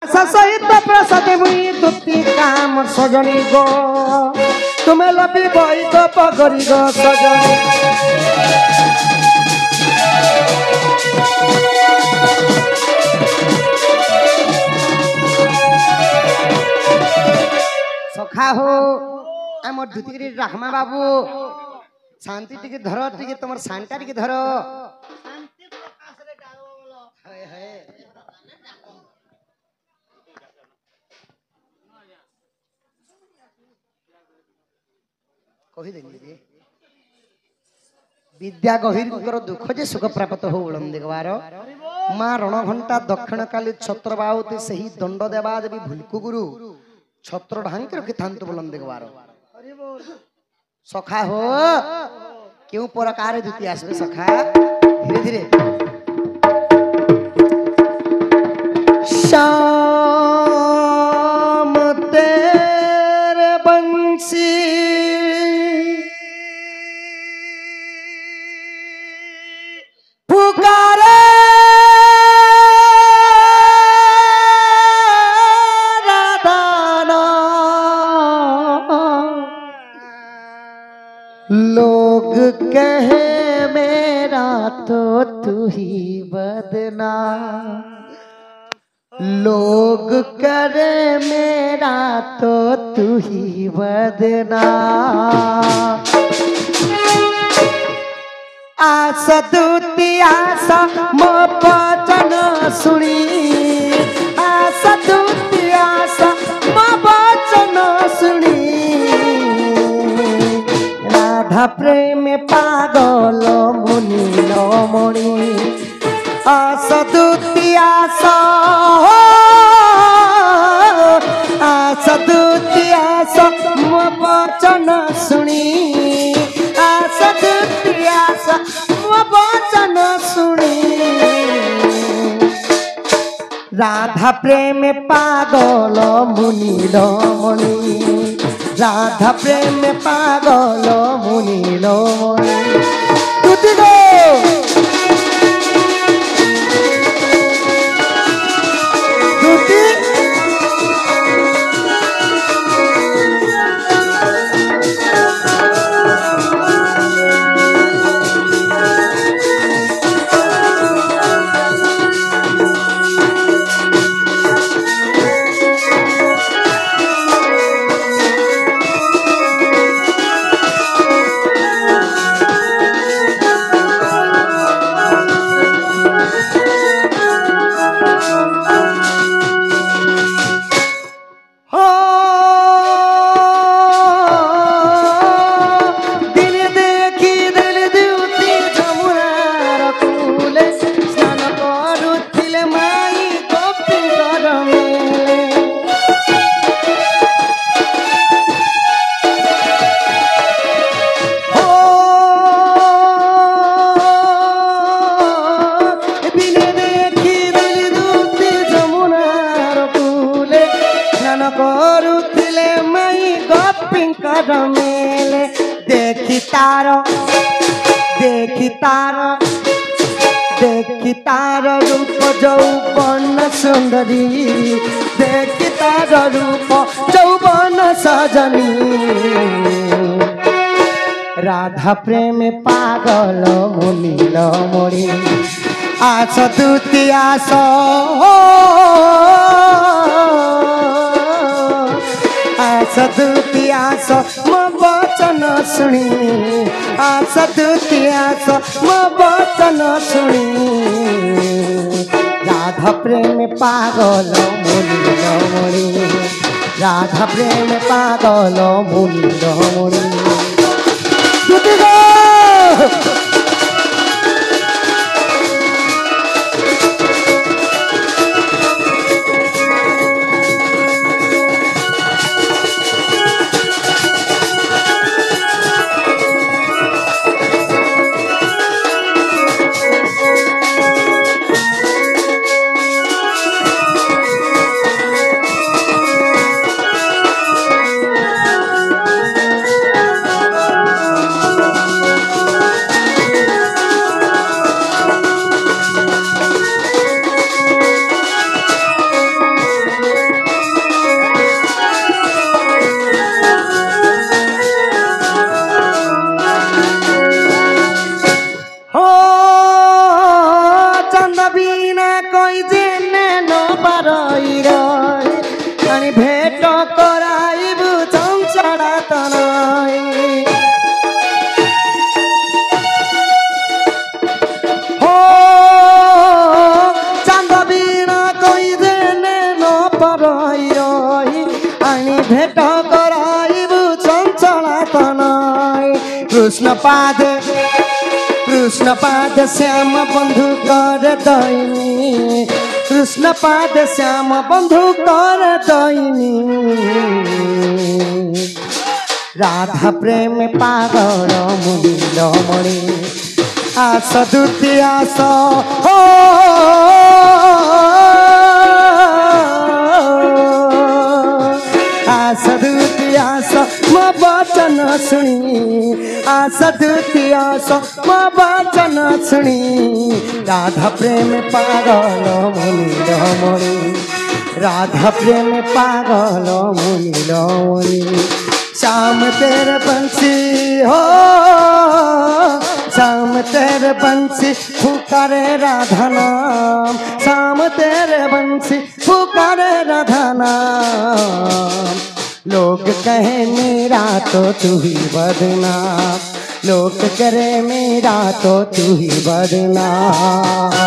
सहित प्रसाद मुई दुती काम सजनी गो तुम्हें लबी बई गो पगरी गो सजनी सखा हो आम दुती राखमा बाबू शांति टिके धर टिके तुम शांता टिके धर विद्या गहीर दुख जे सुख प्राप्त हो देखबार माँ रणघंटा दक्षिण काली छत्र बाहुती से ही दंड देवा देवी भुलकु गुरु छत्र ढांक रखी था बोलन देखबार सखा हो क्यों प्रकार द्वितीय आसबे सखा धीरे धीरे श्याम तेरे बंसी पुकारे राधाना लोग कहे मेरा तो तू ही बदना लोग करे मेरा तो तू ही बदना आस दूती आशा मो वचन सुनी आस दूती आशा मो वचन सुनी राधा प्रेम पागल मुनि मणि आस दूती आशा आस दूती आशा मो वचन सुनी आस दूती आशा मो वचन सुनी राधा प्रेम पागल मुनि मणि राधा प्रेम पागल मुनि मणि तुति गो तुति देखी तार रूप जौवन सुंदरी देखी तार रूप जौवन सजनी राधा प्रेम पागल मुनि मणि आस दूती आस आस दूती आस मो वचन सुनी आस दूती आस मो वचन सुनी राधा प्रेम पागल मुनि मणि राधा प्रेम पागल मुनि मणि परई रही आनी भेट कराइबु चंचला तनय कृष्ण पाद श्याम बंधु कर दईनी कृष्ण पाद श्याम बंधु कर दईनी राधा प्रेम पागल मुनिल मणि आस दुति आस हो आस दुति आस मो वचन सुनी आस दुति आस मो वचन सुनी राधा प्रेम पागल मुनिल मणि राधा प्रेम पागल मुनिल मणि श्याम तेरे बंसी हो श्याम तेरे बंसी पुकारे राधा नाम श्याम तेरे बंसी पुकारे राधा नाम लोग कहे मेरा तो तू ही बदनाम लोग करे मेरा तो तू ही बदनाम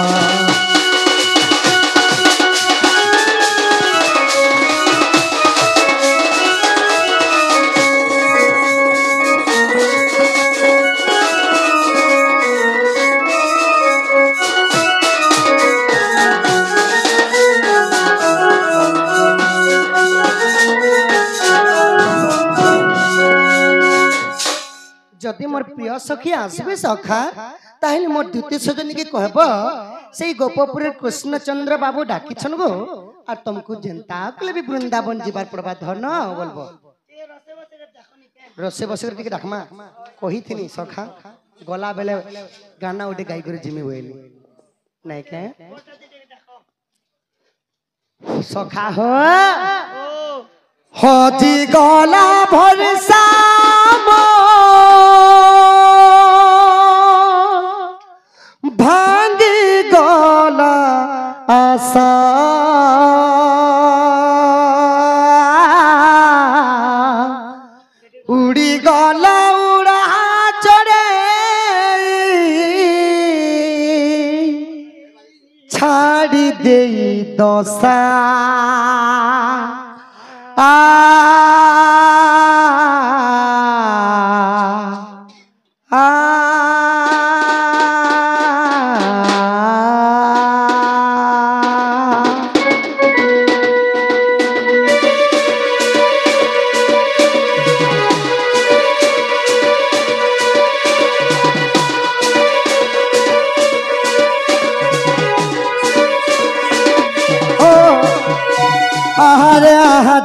जदि मोर प्रिय सखी आसबे सखा ताहले मोर द्वितीय सजनी के कहब से गोपपुर कृष्णचंद्र बाबू डाकिछन गो आ तुमको जनता कले भी वृंदावन जीवार पड़बा धन बोलबो रसे बसे टिके डाकमा कही थिनी सखा गला बेले गाना उठे गाई करे जिमी होइली नहीं के सखा हो जी गला भरसा भांगी गला आशा उड़ी गला उड़ा चढ़े छाड़ी दे दशा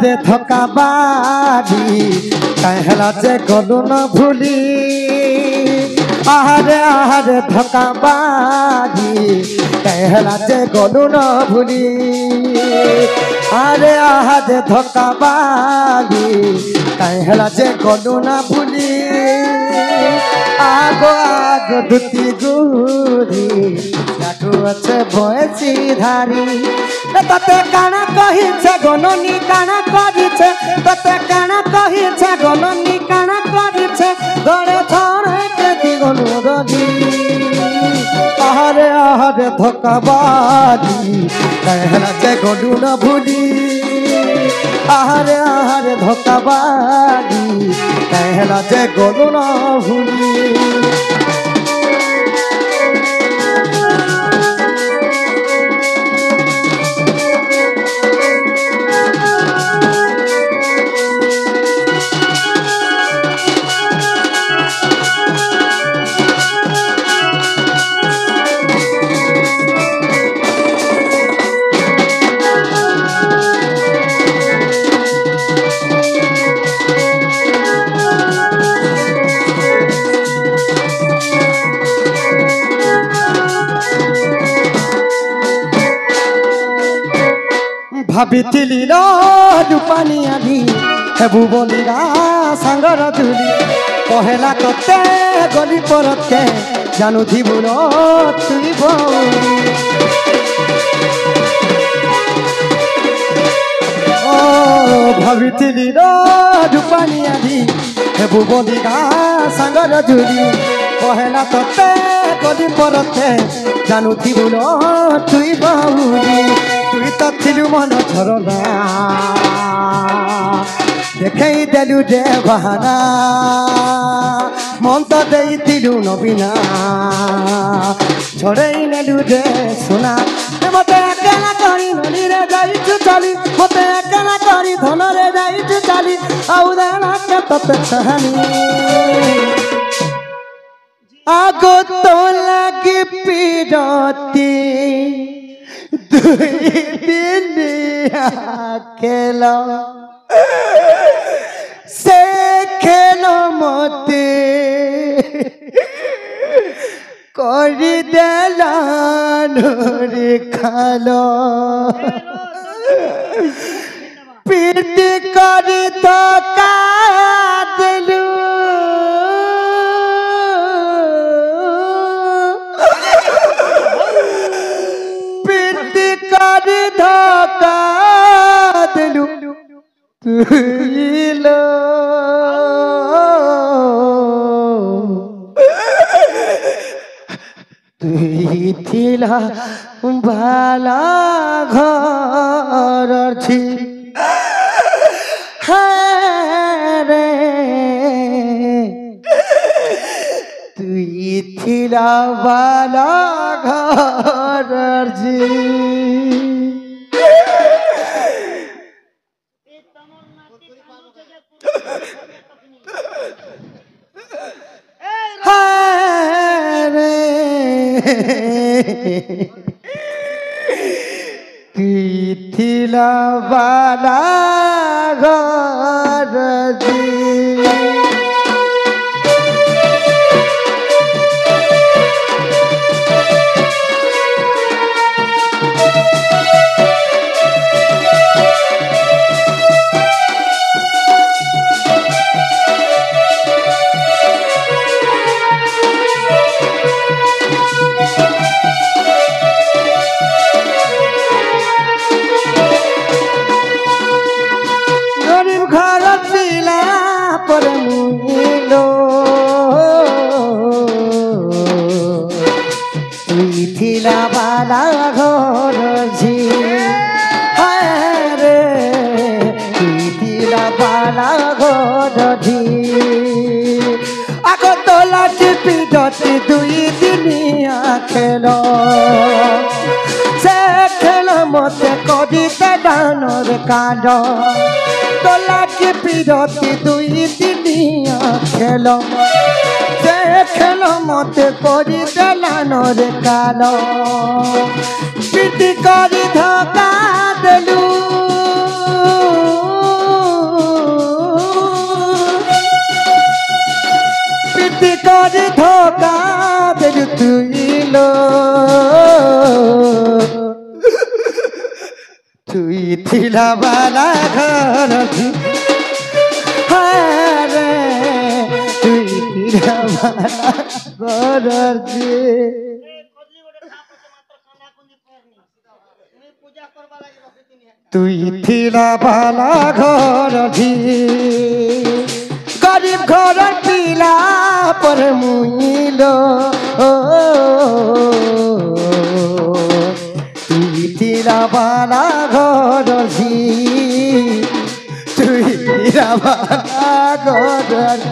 दे धोखा बाजी कहला जे गलू न भूली आहरे धोखा बाजी कहला जे गलू न भूली आहरे धोखा बाजी कहला जे गलू न भूली आगो आगो दुती गुरी लाठू अच्छे भयसी धारी तते काना कही छे गननी काना करी छे तते काना कही छे गननी काना करी छे गड़े छोड़े के दिगनु रदी आहरे आहरे धोखाबाजी कहला जे गलू न भूली आहरे आहरे धोखाबाजी कहला जे गलू न भूली भाविथिली रूपानी आधी हेबू बोलिरा सांगर झुली कहला कते गली परते जानुथिबु न तुई बौली ओ भाविथिली रूपानी आधी हेबू बोलिरा सांगर झुली कहला कते गली परते जानुथिबु न तुई बौली तुई तो କରିଥିଲୁ ମନ ଝରଣା ଦେଖେଇ ଦେଲୁ ଯେ ବାହାନା ମନ ତ ଦେଇଥିଲୁ ନବୀନା ଛଡ଼େଇ ନେଲୁ ଯେ ସୁନା ମତେ ଏକେଲା କରି ନଦୀରେ ଯାଇଛୁ ଚାଲି ମତେ ଏକେଲା କରି ଧନରେ ଯାଇଛୁ ଚାଲି ଆଉ ଦେଣା ତତେ ଚାହାନି आगो तो लगी पीरती दुई दिन खेलो से खेलो मते करी देलानोरे खालो पीरती करी तो कादलू धोखा दिलू तुइलो तुई थिला भाला घर छी रे तुई थिला भाला घर छी थिला वाला घर थिला वाला घर झी रे थिला वाला घर झी आगो तोला टिपी डटी दुई दिनिया खेलो से खेलो मते करी दानर कांड तोला टिपी डटी दुई दिनिया खेलो खेलो मते करी देलानोर कालो पीटी करी धोखा देलू पीटी करी धोखा देलू तुइलो तुई थिला वाला घर रे तुई थिला वाला घर तुई थिला वाला घर गरीब घर पिला पर मुइलो तुई थिला वाला घर तुई थिला वाला घर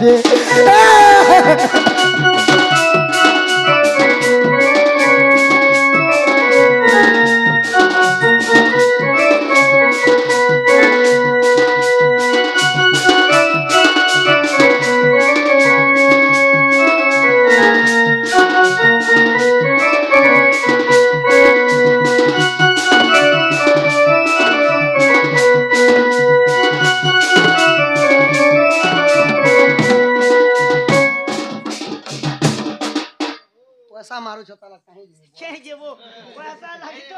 पैसा मारू छ तला कहीं जेबो पैसा लागि तो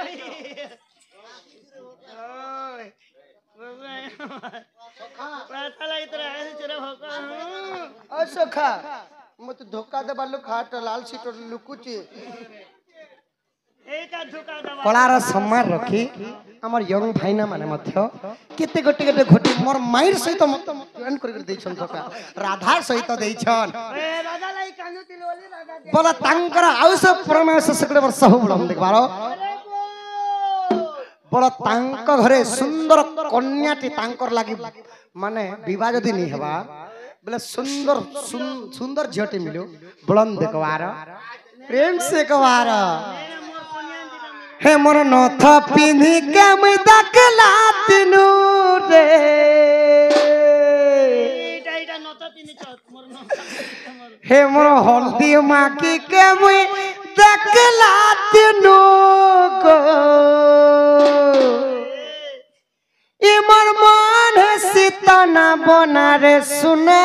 ओए पैसा लागि तोरा ऐसे चरा भका ओ सखा मत धोखा दे बालू खाट लाल सीट लुकुची कलार सम्मान रखी आमर यंग भाईना माने मध्य केते गोटे गोटे घोटी मोर माइर सहित मत जॉइन कर दैछन सका राधा सहित दैछन ए राधा लाई कानुतिल ओली राधा बोला तांकर आउस परमेश सकड़े वर्ष हो बलम देख बारो बड़ तांक घरे सुंदर कन्याटी तांकर लागी माने विवाह जदि नहीं हवा बोले सुंदर सुंदर झीटी मिलो बुलंद देखवार प्रेम से कवार हे मोर नथ पिंधी के मुई दकला तिनु रे हे मोर हल्दी माकी के मुई दकला तिनु को इमर मन सीतना बना रे सुना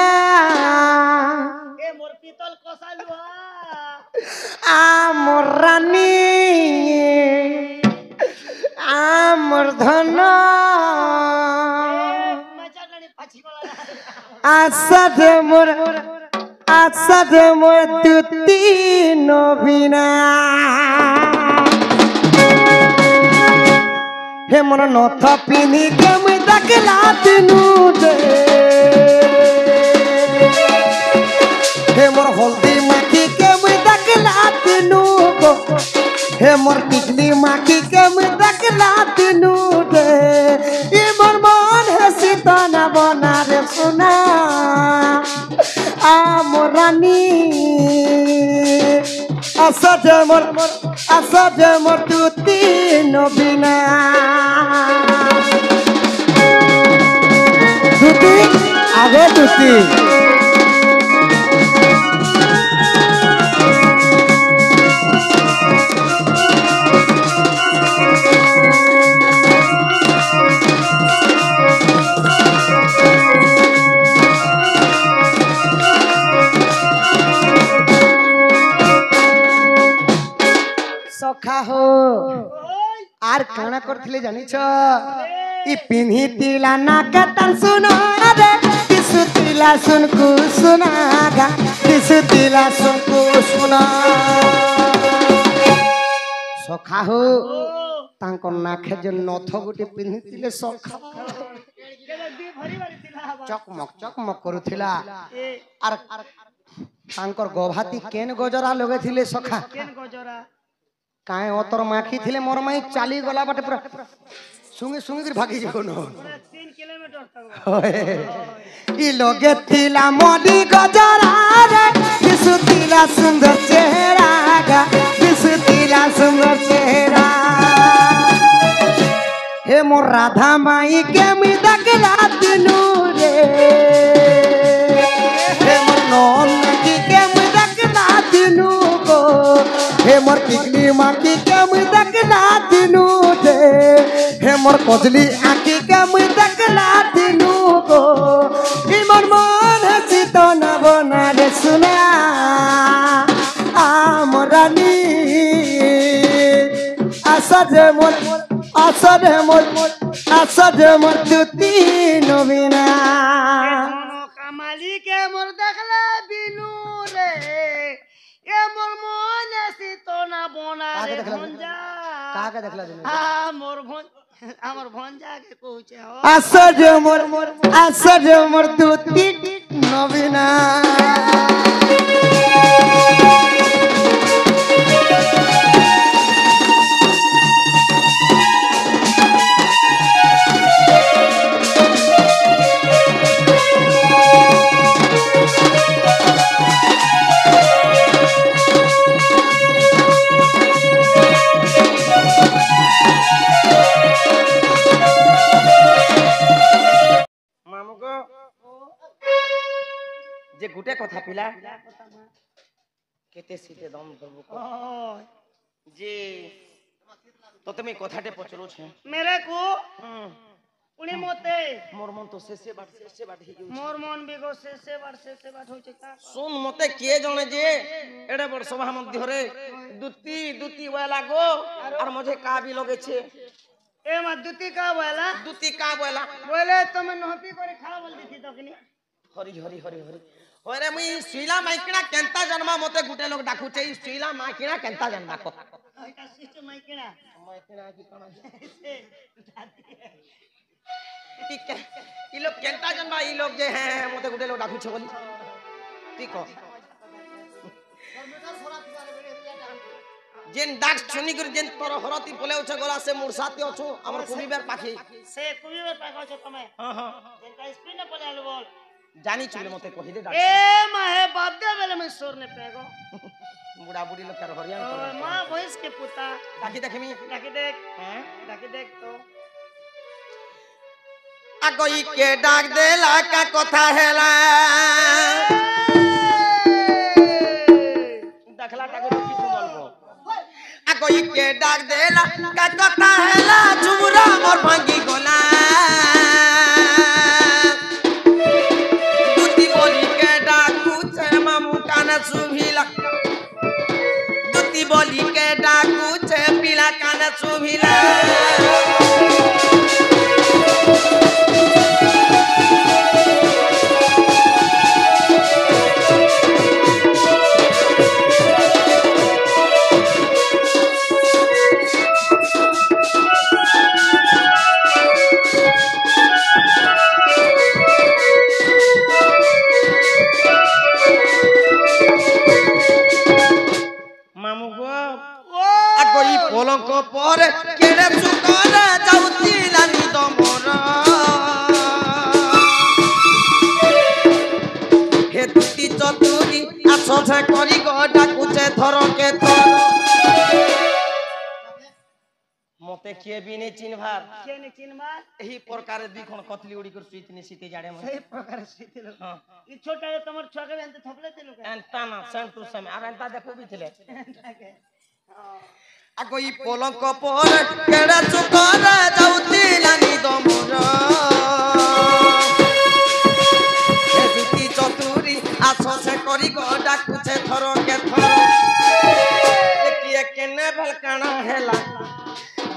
मोर पीतल कोसालुआ आ मोर रानी आ मोर धन आसद मोर तुती नबीना हे मोर नथ पिनी के मुई दकला तिनु दे हे मोर हल्दी माखी के मुई दकला तिनु गो हे मोर टिकली माखी के मुई दकला तिनु दे ई मोर मन है सीतना बना रे सुना आ मोर रानी असद मोर तुती नबीना तुती आगे तुती सखा हो आर काना करथिले जानि छ ई पिन्ही तिला नाका तार सुनो रे किसु तिला सुन को सुना गा किसु तिला सुन को सुना सखा हो तांको नाखे जे नथ गुटी पिन्ही तिले सखा चकमक करूथिला आर तांकर गभाती केन गजरा लगे थिले सखा केन गजरा काहे ओतर माखी थिले मोर माई चाली गला बाटे पूरा सुंगी सुंगी कर भागी जो न 3 किलोमीटर तक ई लगे थिला मोदी गजरा रे किसु तिला सुंदर चेहरा गा किसु तिला सुंदर चेहरा हे मोर राधा माई के मी दकला तिनु रे हे मोर नौनकी के मी दकला तिनु को हे मोर टिकली माकी के मुई दकला तिनु दे हे मोर कजली आकी के मुई दकला तिनु को ई मोर मन सीतना बना रे सुना आ मोर रानी असद मोर तुती नबीना कमाली के मोर दकला बिनु रे ये मोर मन सीतना बना रे भंजा काके देखला दिन मोर भंजा के कहूचे हो असद मोर तुती नबीना जे गुटे कथा पिला केते सीते दम करबो जे तो तुम्हें कथाटे पचरो छे मेरे को उनी मोते मोर मन तो शेषे बाट ही गयो मोर मन बिगो शेषे बाट होचे का सुन मते के जणे जे एडे बड़ सभा मध्य रे दुती वाला गो और मुझे का भी लगे छे ए मा दुती का बोला बोले तुम नहपी करे खा बोल दी थी तकनी हरी ओरे मुई शीला माइकिना केंता जन्मा मते गुटे लोग डाकुचे ई शीला माइकिना केंता जन्मा को एटा सिस्टम माइकिना की कणा ठीक है ई लोग केंता जन्मा ई लोग जे हैं मते गुटे लोग डाकुचे बोली ठीक हो जेन डाक सुनी कर जेन तोर हरती बोले उछे गला से मोर साथी अछु हमर कुबीबर पाखी से कुबीबर पाखा छ तमे हां हां जेनका स्क्रीन ने बोले आलो बोल जानी चले मते कहि दे डाक ए माहे बाप दे बेले में सोर ने पेगो बुढ़ा बुढ़ी लोग कर हरियाण ओ कर मां भैंस के पुता ताकि देखमी डाकी देख हैं डाकी देख तो अगोई के डाक देला का कथा हेला देखला टाके तो किछु बोलबो अगोई के डाक देला का कथा हेला झुमरा मोर भांगी गोला दूती बोली के डाक पूछे मामू कान सुभिला दूती बोली के डाक पूछे पीला कान सुभिला पलंक पर केड़े चुकर जाउती रानी दमर हे तुती चतुरी आछो छे करी ग डाकुचे धर के धर मते के भी नहीं चिन्हबार के ने चिन्हबार एही प्रकार दिखन कतली उड़ी कर सुइतनी सीते जाड़े में सही प्रकार सीते लो हां ई छोटा है तमर छके एंत थपले ते लोग एंता ना सेम टू सेम आ एंता देखो भी थिले अगोई पलंक पर केड़ा चुकर जाउती लानी दमर हे दुती चतुरी आछो से करी ग डाकुचे थर के थर एकिए केने भलकाना हेला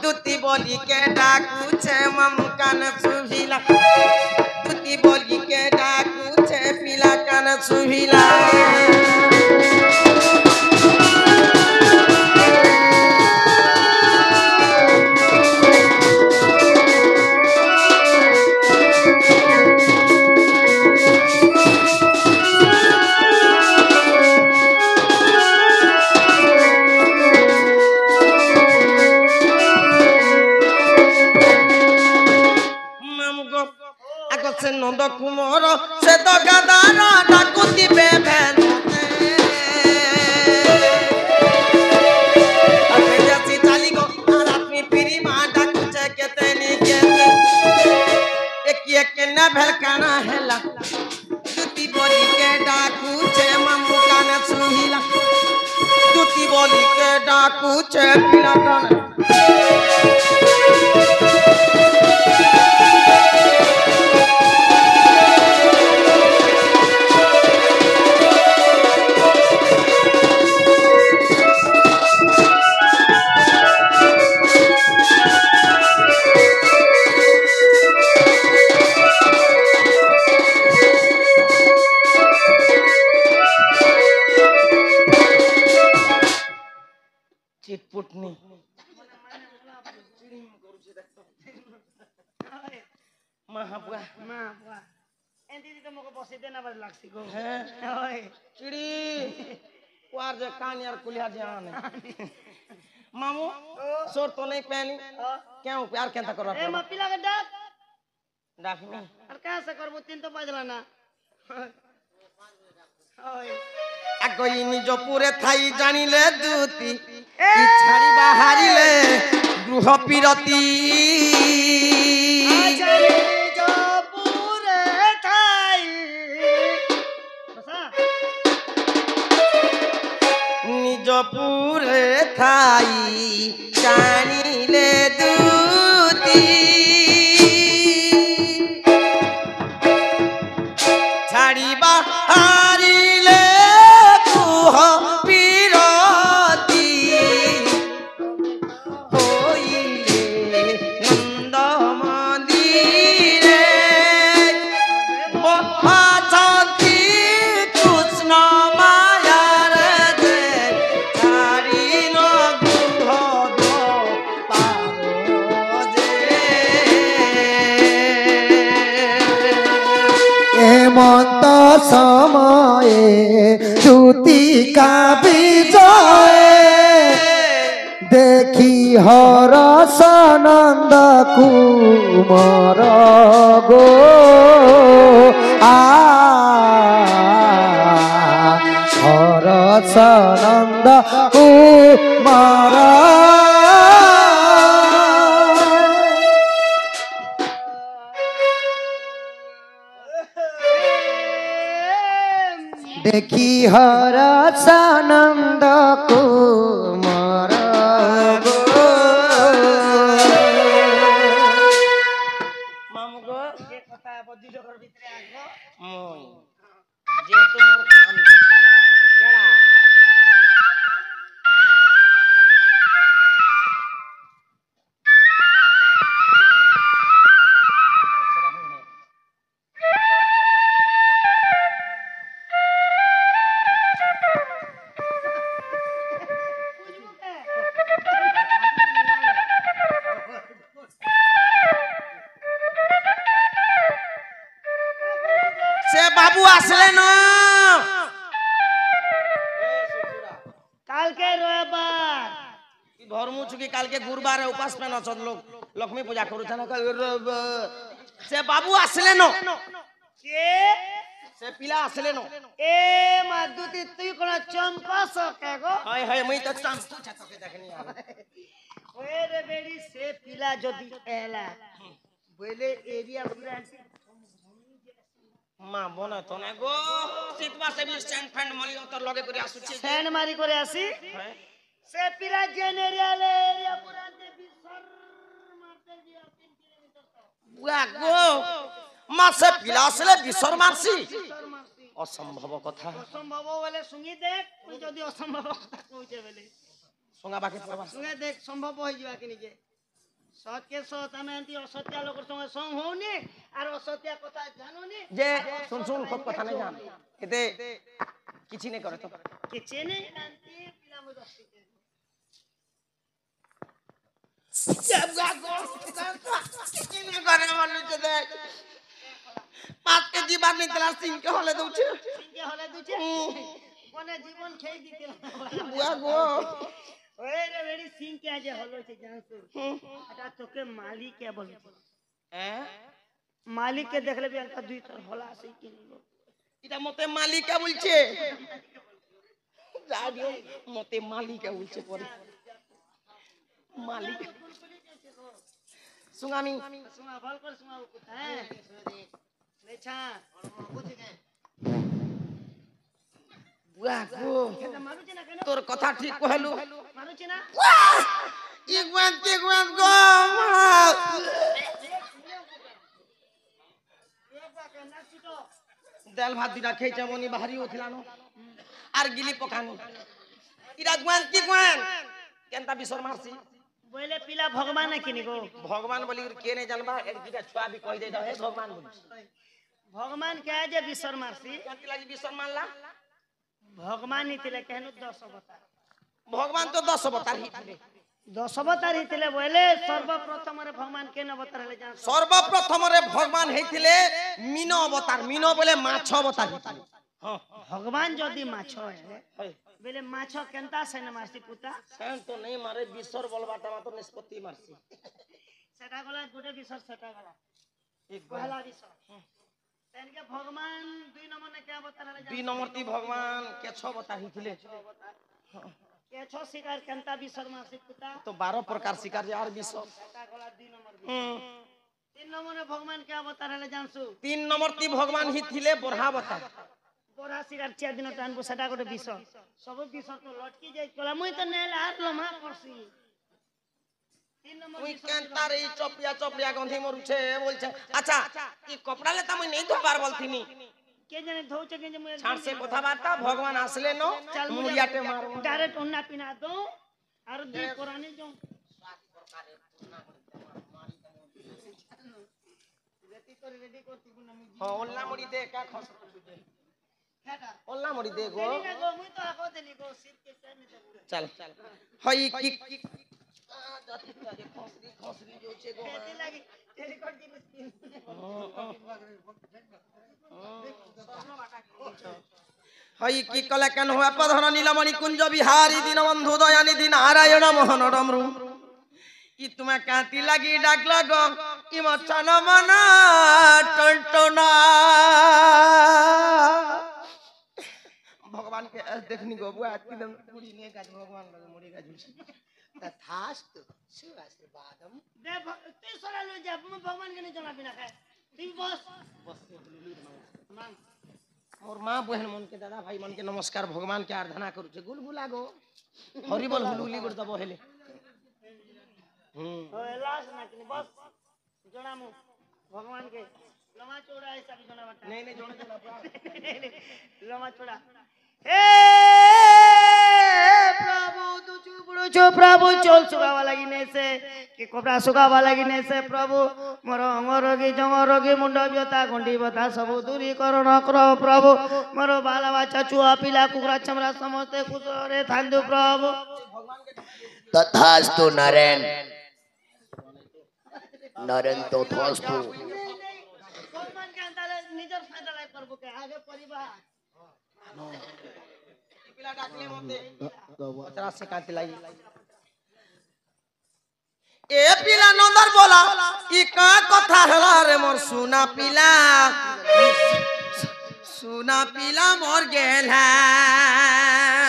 दूती बोली के डाकुचे मम कान सुभिला दूती बोली के डाकुचे पीला कान सुभिला से नंद कुमार से तो गदारा डाकुती बेबेन अबे जसी चाली को आदमी पीरी मां डाकुचे केतनी केते एक केना भलकाना हेला दूती बोली के डाकुचे मम्मू कान सुहिला दूती बोली के डाकुचे पीला कान चिटपुटनी महाबुआ महाबुआ एंती तो मको बसे देना बार लागसी गो हैं ओए चिड़ी वार जे कान यार कुलिया जान मामू सोर तो नहीं पहनी क्यों प्यार केंता कर ए रहा मपिला के डाक डाक में और कहां से करबो 3 तो बजला ना ओए अगोई निज पुरे थाई जानिले दूती ई छाड़ी बाहरिले गृह पिरती आजारी जो पूरे थाई बसा निज पुरे थाई जानिले दूती छाड़ी बाहरिले गृह पिरती होइले नंद मंदिरे महाचंदी कृष्ण मायार दे छाड़िल गृह द्वार जे हेमंत समये दूती का विजय হর সনন্দ কুমার গো আ হর সনন্দ কুমার দেখি হর সনন্দ কুমার গো মামু গো যে কথা বদ্যি জগর ভিতরে আসবো মই যেহেতু মোর কাম কেডা সে বাবু আসলে না কালকে রবিবার তুই ধর্মু চুকি কালকে গুরুবারে উপাস পেন অচত লোক লক্ষ্মী পূজা করুছে না কাল রবিবার। সে বাবু আসলে না কে সে পিলা আসলে না এ মাদুতি তুই কোন চমকাস কে গো হয় হয় মুই তো চামচু ছাতকে দেখনি আর ওরে রে বেড়ি সে পিলা যদি এলা বলে এরিয়া পুরা মা বনা তো না গো শীত মাসে বি স্ট্যান্ড ফ্যান্ড মলি তোর লগে করে আসুছে স্যান্ড মারি করে আসি হ্যাঁ সে পিলা জেনারেল এরিয়া পুরা দে বিসর মারতে দিয়া 3 কিলোমিটার তো বুয়া গো মাসে পিলা আসলে বিসর মারছি বিসর মারছি অসম্ভব কথা অসম্ভব বলে শুনি দেখ তুই যদি অসম্ভব কথা কইতে বলে সঙ্গা বাকি পড়বা শুনে দেখ সম্ভব হই যাবা কি নিকে সৎকে সৎ আমি আনতি অসত্য লোকের সঙ্গে সং হউনি আর অসত্য কথা জানুনি যে শুন শুন খুব কথা নাই জান এতে কিছু নেই করে তো কে চেনে আনতি পিলা মদস্তি পাঁচ কেজি বার নিতলা সিংকে হলে দউছে সিংকে হলে দুছে কোনে জীবন খেই দিতে বুয়া গো ওরে রে বেড়ি সিংকে আজ হলো সে জানছো এটা তোকে মালিকে বলছে হ্যাঁ মালিককে দেখলে বি একটা দুই তোর হলা আছে কি নিব এটা মতে মালিকা বলছে যা দিও মতে মালিকা বলছে পরে মালিক সুঙ্গামি সুমা ভাল করে সুমা হ্যাঁ নেছা বুয়া গো এটা মারুছি না কেন তোর কথা ঠিক কইলু মারুছি না ইগুয়ান গো দাল ভাত দিনা খেয়েছে মনি বাহারি উঠিলানো আর গিলি পকানো ইরা গুয়ান কি গুয়ান কেনতা বিসর মারছি বলে পিলা ভগবান কিনি গো ভগবান বলি কে নে জানবা এক দিটা ছুয়া বি কই দে দাও হে ভগবান বলি ভগবান কে যে বিসর মারছি কেনতি লাগি বিসর মারলা ভগবান নিতিলে কেন 10 অবতার ভগবান তো 10 অবতার হিতলে 10 অবতার হিতলে বলে সর্বপ্রথমরে ভগবান কেন অবতার হলে জান সর্বপ্রথমরে ভগবান হেইতিলে মিনো অবতার মিনো বলে মাছ অবতার হিতলে হ্যাঁ ভগবান যদি মাছ হয় হয় বলে মাছ কেনতা সেন মারছি পুতা সেন তো নেই মারে বিসর বলবাটা মাত্র নিষ্পত্তি মারছি সেটা গলা গোটে বিসর সেটা গলা এক পহলা বিসর তেনকে ভগবান 2 নম্বর নে কে অবতার হলে জান 2 নম্বর তি ভগবান কে 6 অবতার হিতলে কে 6 শিকার কেনতা বিসর মারছি পুতা তো 12 প্রকার শিকার যে আর বিসর সেটা গলা 2 নম্বর 3 হুম নম্বরে ভগবান কে অবতার হলে জানছু 3 নম্বর তি ভগবান হিতলে বরহা অবতার বড়া শিকার 4 দিন টানবো সেটা গোটে বিসর সব বিসর তো লটকি যাই কলা মুই তো নেল আর লমা করছি 3 নম্বর তুই কেন তার এই চপড়িয়া গন্ধি মরুছে বলছে আচ্ছা এই কপড়া লেতা মুই নেই ধোবার বলতিনি কে জানে ধৌছে কে যে মুই ছাড় সে কথাবার্তা ভগবান আসলে নো মুড়িয়াতে মার ডাইরেক্ট ওন্না পিনা দো আর দুই কোরআনে যাও রেডি করে রেডি করতি গুনা মুই হ্যাঁ ওল্লা মুড়ি দে কা খস হেটা ওল্লা মুড়ি দে গো দেনি না গো মুই তো আগো দেনি গো সিট কে চাই নিতে চল হই কি খসরি जोचे गो হেতি লাগি টেলিকট জিনিস কি হই কি কলে কেন হয় পধর নীলমণি কুঞ্জ বিহারী দীনবন্ধু দয়ানিধি নারায়ণ মোহন ডমরু ই তোমা কাঁতি লাগি ডাকল গো ইমোশন মন টনটনা भगवान के देखनी गो बुआ एकदम पूरी ने गाज भगवान लगे मोरी गाज तथास्तु शु आशीर्वादम दे तू सोला लो जा भगवान के नहीं जना बिना खाए तू बस मांग मोर मां बहन मन के दादा भाई मन के नमस्कार भगवान के आराधना करू छे गुलगुला गो हरि बोल हुलुली गुड़ दबो हेले ओए लाश ना कि बस जना मु भगवान के लमा चौड़ा ऐसा भी जना बता नहीं नहीं जोड़ा जोड़ा लमा चौड़ा हे प्रभु तू चुपड़ो छो प्रभु चोल सुगावा लागिने से कि कोबरा सुगावा लागिने से प्रभु मोर अंग रोगी जंग रोगी मुंड व्यथा गंडी व्यथा सब दूरीकरण करो प्रभु मोर बाला बाचा चुआ पिला कुकरा चमड़ा समस्त खुश रे थांदु प्रभु तथास्तु नरेन नरेन तथास्तु भगवान के अंदर निजर फायदा लाई प्रभु के आगे परिवार पिला डाकले मते अतरा से कांति लाई ए पिला नंदर बोला ई का कथा हला रे मोर सुना पिला मोर गेला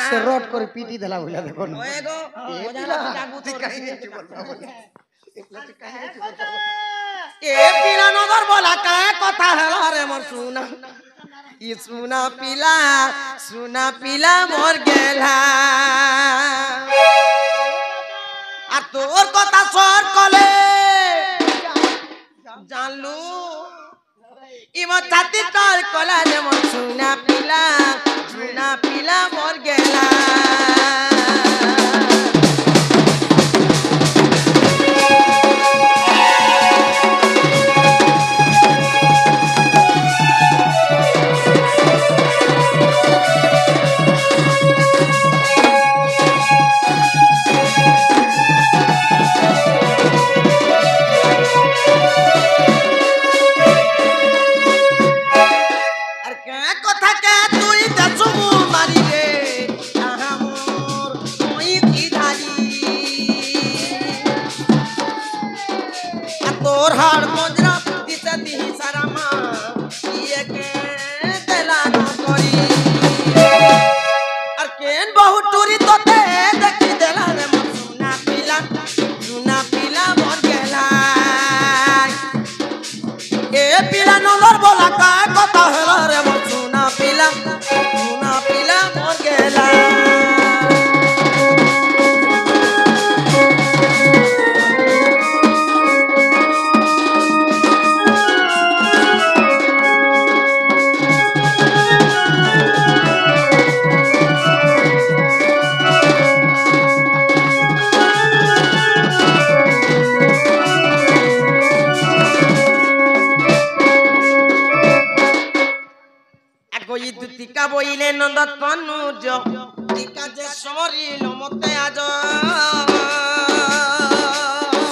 से रोड कर पीटी देला बोला देखो ना ओए गो ओजाला जागू तो कहीं नहीं बोलबा ए पिला नंदर बोला का कथा हला रे मोर सुना ई सुना पिला मोर गेला आ तोर কথা সর কলে জানলু ইমো ছাতি তোর কলা যেমন সুনা পিলা মোর গেলা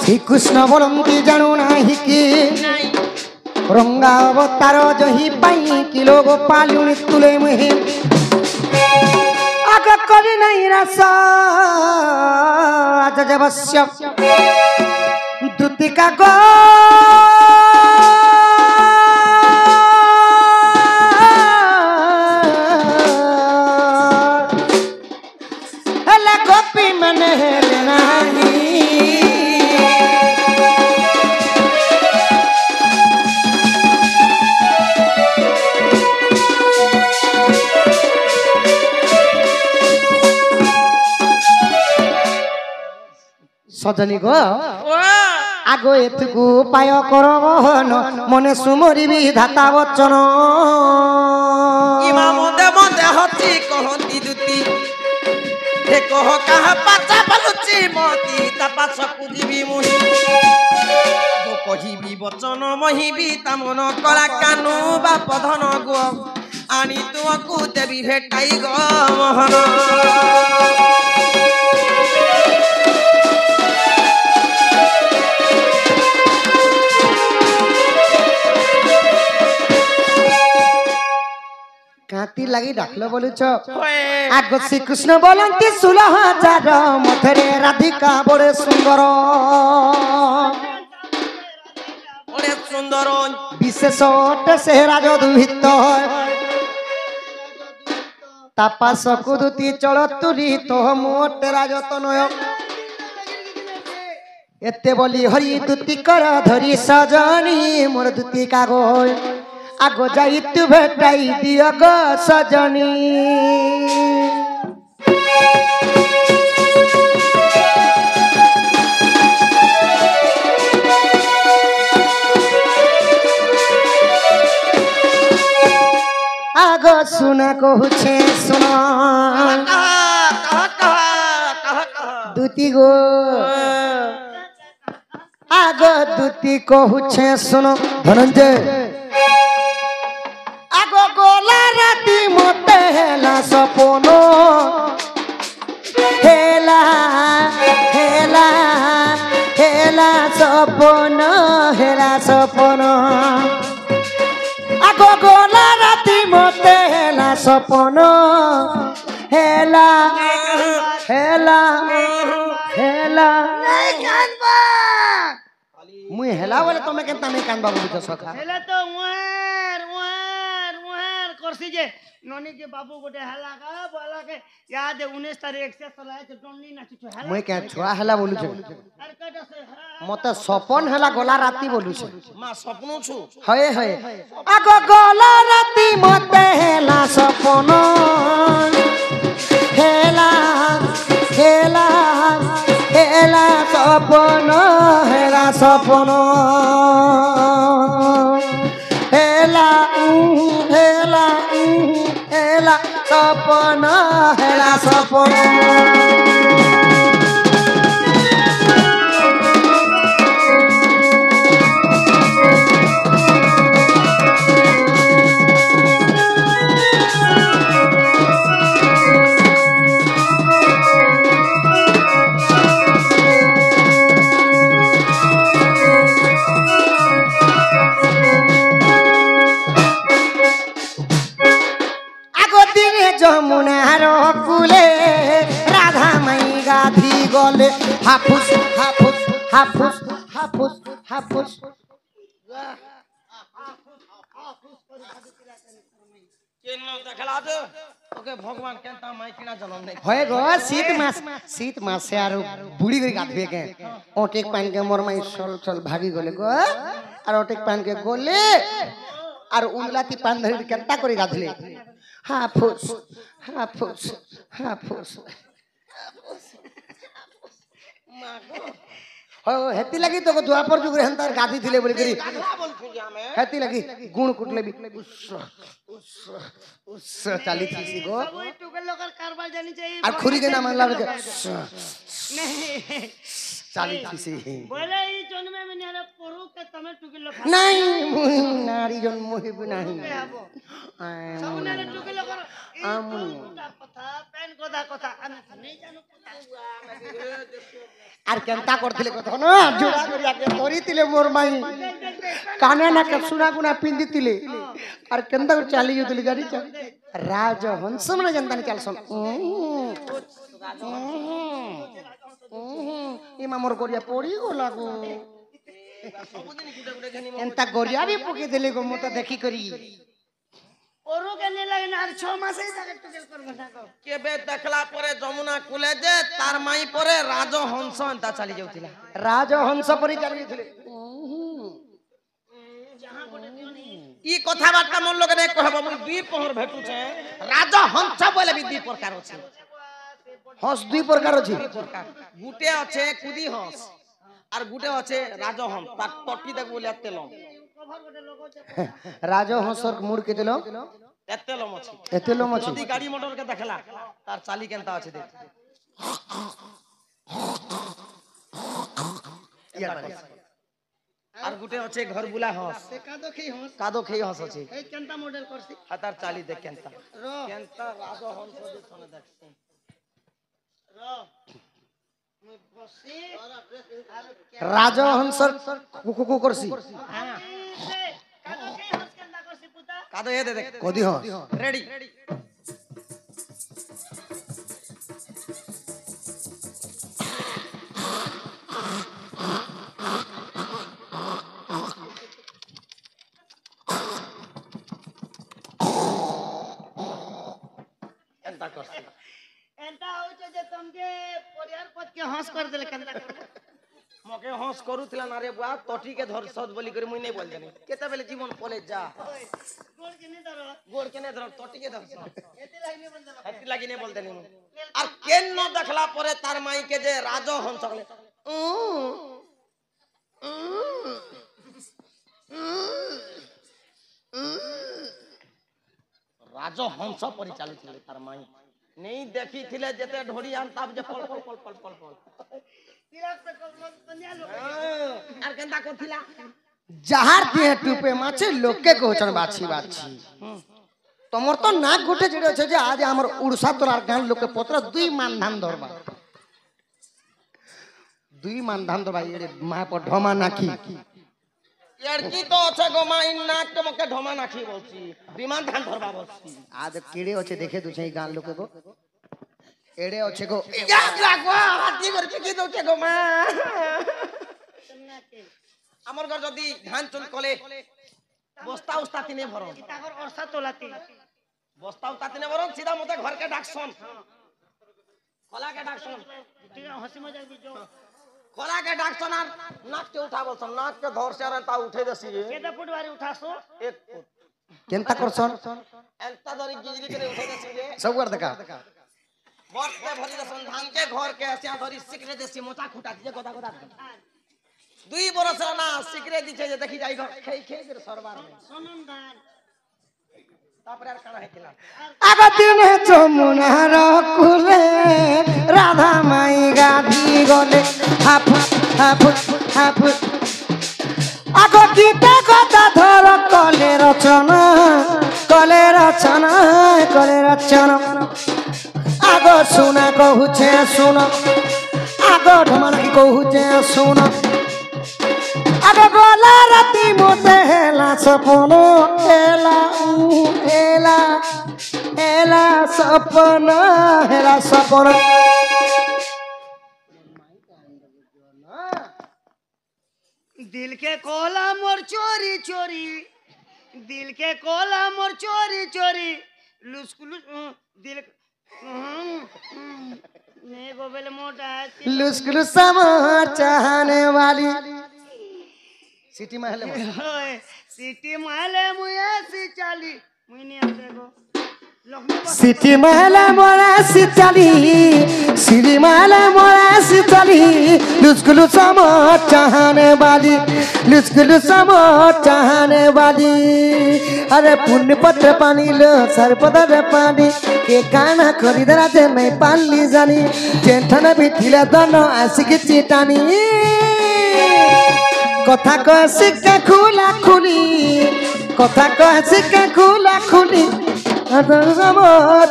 শ্রীকৃষ্ণ বলন্তি জানু নাহি কি রঙ্গা অবতার জহি পাই কিলো গোপালুনি তুলে মুহে আগ করি নাই রাস আজ জবস্য দুতিকা গো হেলে গোপী মনে হেলে নাহি সজনী গো আগো এতকু পায় করবহন মনে সুমরিবি ধাতা বচন ইমা মদে মদে হতি কহতি দুতি হে কহ কাহা পাচা বলুচি মতি তা পাছকু দিবি মুহি গো কহিবি বচন মহিবি তা মন কলা কানু বা পধন গো আনি তুমকু দেবি ভেটাই গো মোহন हाथी लगी डाकलो बोलुछ होए आगो श्रीकृष्ण बोलती 16,000 मधुरे राधिका बड़े सुंदर बड़े सुंदर विशेष से राजदूहित तापास कुदुती चलतुरी तो मोटे राजतनय एते बोली हरि दूती कर धरी सजनी मोर दूती कागो आगो जाई तू भेटाई दियो गो सजनी आगो सुना कहूछे सुना दूती गो आगो दूती कहूछे सुनो धनंजय आगो गोला राती मते हेला सपनो हेला हेला हेला सपनो आगो गोला राती मते हेला सपनो हेला हेला हेला मुई हेला बोले तुम्हें केनता नहीं कानबा बोलुछ सखा हेला तो मुहार करसी जे ननी के बाबू गोटे हला का बोला के याद 19 तारीख से चलाए तो टोनी नाची तो हला मुई के छुआ हेला बोलुछ अरे कटा से मते सपन हेला गोला राती बोलुछ मां सपनो छु हय हय आगो गोला राती मते हेला सपनो हेला हेला हेला सपनो हेला सपनो हेला हेला हेला सपनो हेला सपनो যমুনার কুলে রাধা মাই গাধি গলে হাফুস হাফুস হাফুস হাফুস হাফুস केन देखला दे ओके भगवान केनता माई किना जन्म नहीं হয় গো শীত মাসে আর বুড়ি করে গাধবে কে ওটেক পান কে মোর মাই চল চল ভাগি গলে গো আর ওটেক পান কে গলে আর উনলাতি পান ধরে কেনতা করে গাধলে হাফুস হাফুস হাফুস हो हेती लगी तो द्वापर जुग रे हंतार गादी थिले बोली करी हेती लगी गुण कुटले भी उस चाली थी सी गो वही टुकल लोकल कारबार जानी चाहिए और खुरी के नाम ला के नहीं चाली थी सी बोले ई जन्म में नहीं रे पुरु के तमे टुकल लोकल नहीं नारी जन मोहिब नहीं सब ने टुकल लोकल আমু কথা পেন কথা আমি नहीं জানো আর কেনতা করতিলে কথা না জোড়া করি আগে করিতিলে মোর মাই কানে না কে সুনা গুনা পিন্দিতিলে আর কেনতা করে চালি যুতিলে জানি চ রাজ হংস মানে জানতা নি চালছন ইমা মোর গরিয়া পড়ি গলা গো এনতা গরিয়া भी পকি দিলে গো মত দেখি করি ओरो के नहीं लगे ना 6 मास ही जाके टुकल कर बता को केबे देखला परे जमुना कुले जे तार माई परे राज हंस एंता चली जाउतिला राज हंस परी चाली जुतिले ई कथा बार्ता मन लोग ने कहबो मुई दुई पहर भेटु छे राज हंस बोले भी दुई प्रकार अछि हंस दुई प्रकार अछि गुटे আছে कुदी हंस আর গুটে আছে রাজ হंस তার টটি দেখ বলে তেলম রাজ হংসর মুড় কে দিল তেলম আছে এতেলম আছে যদি গাড়ি মোটর কে দেখলা তার চালি কেনতা আছে দেখ আর গুটে আছে ঘর বুলা হंस কাদো খেই হंस আছে এই কেনটা মডেল করছি আর তার চালি দেখ কেনতা কেনতা রাজ হंस দেখছনে দেখছ রাজহংসর কুকু করছি আদে এ দে দেখ কদি হ রেডি এন্তা করছি এন্তা হচ্ছে যে তোমাকে পরিবার পতকে হস করে দিলে কেনটা করবে মকে হস করুছিলা না রে বুয়া তটিকে ধর সদ বলি করে মুই নাই বল জানি কেতে বেলে জীবন পলে যা গোল কিনে ধরো গোড় কেনে ধর তটিকে ধর এতে লাগলে বন্ধ হাতি লাগি নাই বলতে নি আর কেন ন দেখলা পরে তার মাইকে যে রাজ হংস কলে রাজ হংস পরিচালিত তার মাই নেই দেখিছিলে যেতে ঢড়ি আনতাম যে পল পল পল পল পল পল তিরাক তো কল বনিয়া লোক আর কেনটা করছিলা যাহার দিয়ে টুপে মাছে লোককে কহছন বাছি বাছি তোমার তো নাক গুটে যেটা আছে যে আজ আমার উড়সা তোলার গান লোকে পত্র দুই মান ধান ধরবা দুই মান ধান ধরবা এর মা পর ঢমা নাকি এর কি তো আছে গো মাই নাক তোমাকে ঢমা নাকি বলছি বিমান ধান ধরবা বলছি আজ কেড়ে আছে দেখে দুছে এই গান লোকে গো এড়ে আছে গো ইয়াক লাগো হাতি করে কি দউছে গো মা আমার ঘর যদি ধান চুল কলে বস্তা উস্তা তিনে ভরন তাগর অর্ষা তোলাতি বস্তা উস্তা তিনে ভরন সিধা মতে ঘরকে ডাকছন খোলাকে ডাকছন ঠিক আছে হসি মজাক বিজো খোলাকে ডাকছন আর নাককে উঠা বলছন নাককে ধরছে আর তা উঠে দেছি কেদা ফুট বাড়ি উঠাছো এক ফুট কেনতা করছন এন্তা ধরি গিজরি করে উঠে দেছি রে সব করে দেখা বর্তে ভরি দেছন ধানকে ঘরকে আসিয়া ধরি সিকরে দেছি মোটা খুঁটা দিয়ে কথা কথা দুই বরস না সিকরে দিছে যে দেখি যাই ঘর খেই খেই করে সরবার নেই সোনম ধান তারপরে আর কানা হইছিলাম আগদিনে যমুনার কুলে রাধা মাই গাধি গলে হাফু হাফু হাফু আগদিতে কথা ধর কলে রচনা কলে রচনা কলে রচনা আগ শুনা কহুছে শুন আগ ঢমানি কহুছে শুন আগ গলা রাতি মতে হেলা সপন হেলা হেলা হেলা সপন হেলা সপন दिल के कोला मोर चोरी चोरी दिल के कोला मोर चोरी चोरी लुस्कुलुस दिल नहीं गोबेल मोटा है लुस्कुलु समर चाहने वाली सिटी महल होए सिटी माले मुए सी चाली मुइनी आते गो लखनऊ सिटी महल मोरा सिचाली सिटी महल मोरा सिचाली लुस्कुलु समर चाहने वाली लुस्कुलु समर चाहने वाली अरे पुण्य पत्र पानी लो सरपदर पानी के काना खरीदरा जे नहीं पाली जानी जेठन भी थिला दोनों आशिक चिटानी कथा कह सिक्का खुला खुली कथा कह सिक्का खुला खुली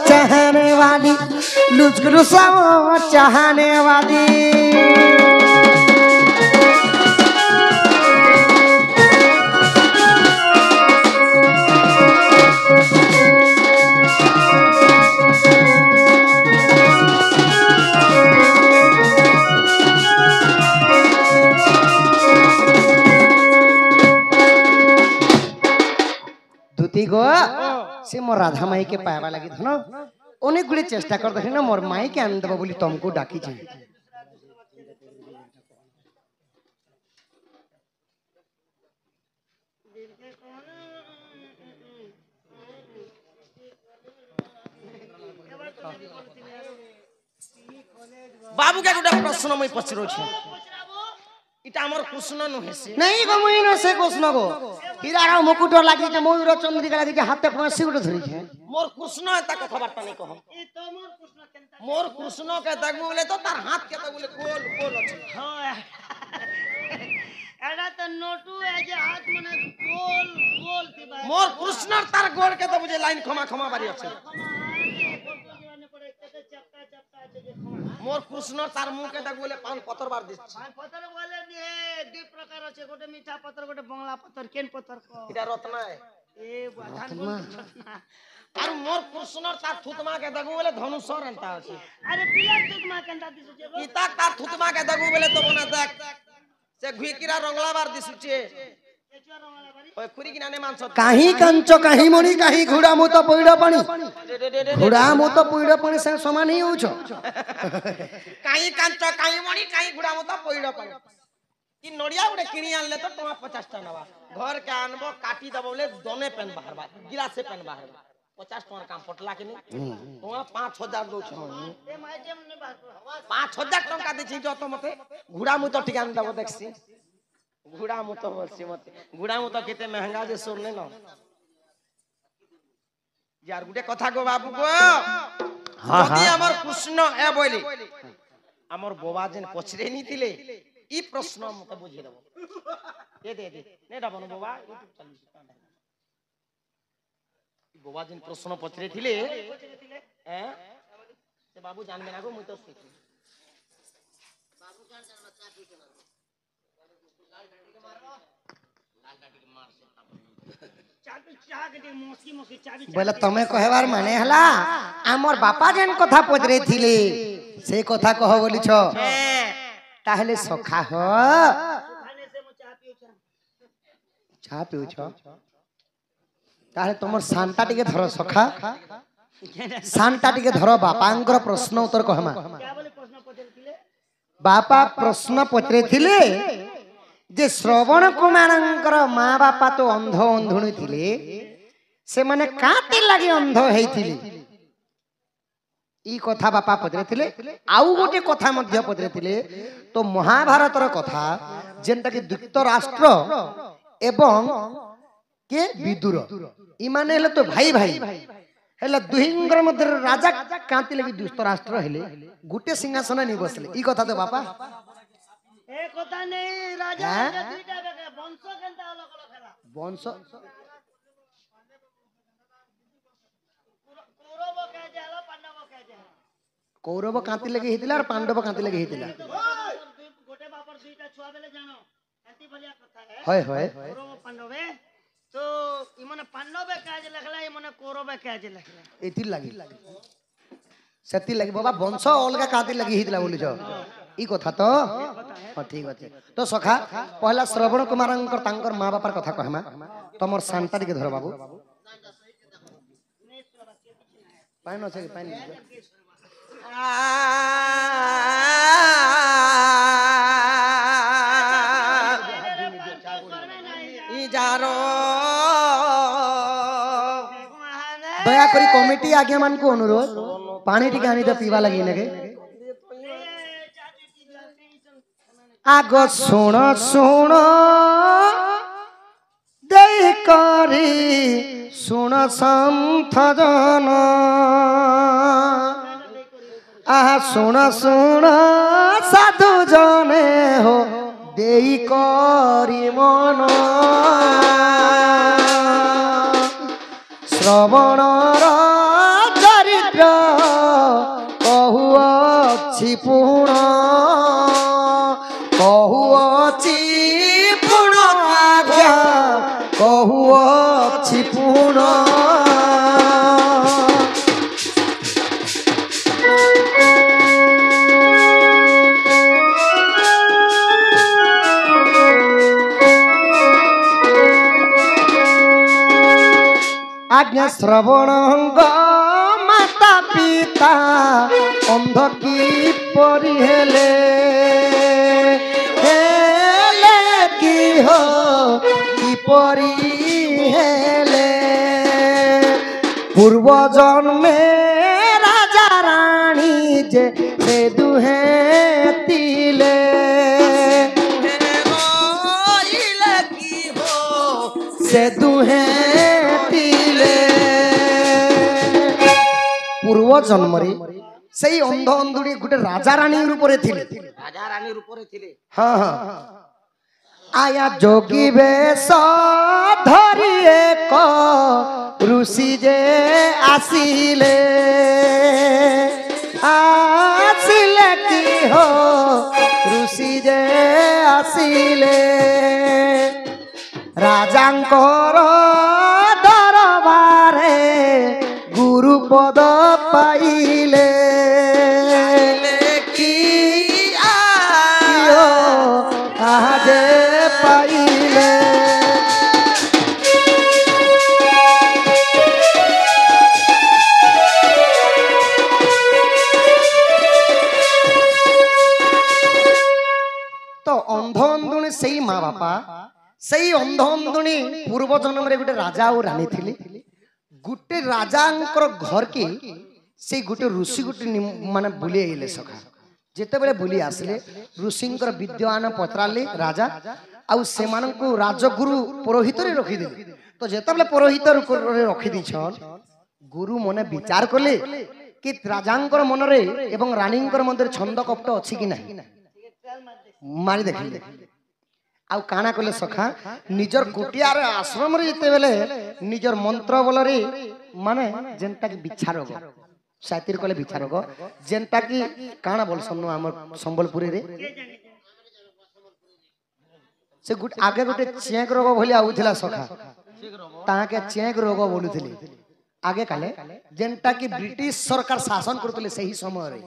चाहने वाली लुचकुलु सब चाहने वाली দুতি গো সে মোর রাধা মাইকে পাইবা লাগি ধন অনেক গুলি চেষ্টা করতে না মোর মাইকে আনি দেব বলি তমকু ডাকিছি बाबू के गोटे प्रश्न मुई पचरुछि इटा हमर प्रश्न नहेसी नहीं गो मुई न से कोस्न गो हीरा मुकुट लागी जे मयूर चंद्रिका लागी जे हाथे फांसी गुटे धरि छे मोर कृष्ण एता कथा बार्ता नहीं कहो ये तो मोर कृष्ण केनता मोर कृष्ण के तगु बोले तो तार हाथ के तगु बोले गोल गोल अछि होए एडा तो नोटू है जे हाथ मने गोल गोल दिबा मोर कृष्ण तार गोल के तो बुझे लाइन खमा खमा बारी अछि मोर कृष्ण तार मुंह के तगु बोले पान पत्थर बार दिस पत्थर बोले नि दुई प्रकार আছে गोटे मीठा पत्थर गोटे बंगला पत्थर केन पत्थर को इटा रत्न है ए बाथान আর মোর কৃষ্ণর তার থুতমাকে দেখু বলে ধনুষর এন্তা আছে अरे पिला तुत मा केंदा दिसुचे गो ইতা তার থুতমাকে দেখু বলে তো মনে দেখ সে ঘুইকিরা রংলাবার দিসুছে केचुआ रंगाला बारी ওই খুরি কিনা নে মাংস কাহি কাঞ্চ কাহি মণি কাহি ঘোড়া মুত পইড় পানি ঘোড়া মুত পইড় পানি সে সমান হি হউছ কাই কাঞ্চ কাই মণি কাই ঘুড়া মতো পইড় পানি কি নড়িয়া গুড়ে কিনি আনলে তো টঙ্কা 50 টাকা নেবা ঘর কে আনবো কাটি দেবো বলে দনে পেন বাহারবা গিলাসে পেন বাহারবা 50 টাকার কাম পটলা কিনি টঙ্কা 5000 দউছ ए माय जेम ने बात 5000 টাকা দিছি যত মতে ঘুড়া মুতো ঠিকান দেবো দেখছি ঘুড়া মুতো বলছি মতে ঘুড়া মুতো কেতে महंगा যে শুনলে না यार গুটে কথা গো বাবু গো যদি আমার কৃষ্ণ এ বলি আমার বাবা যেন পছরে নি দিলে ই প্রশ্ন মতে বুঝিয়ে দেব দে নে ডাবন বাবা ইউটিউব চালিয়ে বাবা যেন প্রশ্ন পছরে দিলে হ্যাঁ সে বাবু জানবে না গো মুই তো শিখি বাবু কার জানবা চাকরি কেন चाबी चाह के मौसी मौसी चाबी बोले तमे कहबार माने हला हमर बापा जेन कथा पजरे थिले से कथा कह बोलिछ ताहले सखा ह खाने से मु चाह पियो चा पिउछ ताहले तमर शांता टिके धर सखा शांता टिके धर बापांकर प्रश्न उत्तर कहमा क्या बोले प्रश्न पचरे थिले बापा प्रश्न पचरे थिले जे श्रवण कुमारंकर माँ बापा तो अंध अंधुणी थिले से माने काते लागे अंध हेइथिले ई कथा बापा पचरे थिले आउ गोटे कथा मध्य पचरे थिले तो महाभारतर कथा जेंटा कि धृतराष्ट्र एवं के विदुर ई माने हेले तो भाई भाई हेले दुहिंगर मध्य राजा कांति लगी धृतराष्ट्र हेले गुटे सिंहासन नि बसले ई कथा तो बापा ए कथा नहीं राजा हैं? के दुईटा बेके वंश केंता अलग अलग खेला वंश कौरव के जाला पांडव के जाला कौरव कांति लगे हितिला और पांडव कांति लगे हितिला गोटे बापर दुईटा छुआ बेले जानो एंती भलिया कथा है होय होय कौरव पांडव तो इमने पांडव काज लिखला इमने कौरव काज लिखला एति लागी सेति लागी बाबा वंश अलगा कांति लगे हितिला बोलिछ ई कथा तो हां ठीक अछि तो सखा पहला श्रवण कुमारंकर तांकर मां बापार कथा कहमा तमर शांता के धर बाबू पाइन छै पाइन ই যারো दया करी कमिटी आज्ञा मान को अनुरोध पानी टिके आनी तो पीवा लगी नगे आग सुन सुन देई करी सुन संथ जन आहा सुन सुन साधु जने हो देई करी मन श्रवणर चरित्र कहुअछि पुण कहुअछि पुण आज्ञा कहुअछि पुण आज्ञा श्रवण माता पिता अंध की परी हेले हेले की हो की परी हेले पूर्व जन्मे राजा रानी जे से दुहे तिले से दुहे पूर्व जन्म रे सही अंध अंधुड़ी गुटे राजा रानी रूपरे थिले রাজা রানীর উপরে ছিলে हाँ हाँ आया जोगी बेश धरी एक ऋषि जे आसिले आसिले की हो ऋषि जे आसिले राजांकर ପଦ ପାଇଲେ ଆହାଜେ ପାଇଲେ। तो अंध अंधुणी से माँ बापा से अंध अंधुणी पूर्व जन्म रे गोटे राजा और रानी थिले। गोटे राजा घर के से गोटे ऋषि गोटे माने बुली आइले सखा। जेते बेले बुली आसले ऋषिंकर विद्वान पत्राले राजा आउ सेमानंकु राजगुरु पुरोहित रे रखी देले। तो जेते बेले पुरोहित रे रखी दिछन गुरु मने विचार करले कि राजांकर मन रे एवं रानींकर मन रे छंद कपट अछि कि नाही मारी देखिले। आउ काना कले सखा निजर कुटियार आश्रम रे जेते बेले निजर मंत्र बल रे माने जेंता कि बिच्छा रोग सातिर कले बिच्छा रोग जेंता कि काना बोल सन्नो हमर संबलपुरी रे से गुट आगे गोटे चेक रोग भली आउथिला सखा ता के चेक रोग बोलुथिले आगे काले जेंता कि ब्रिटिश सरकार शासन करतले सही समय रे।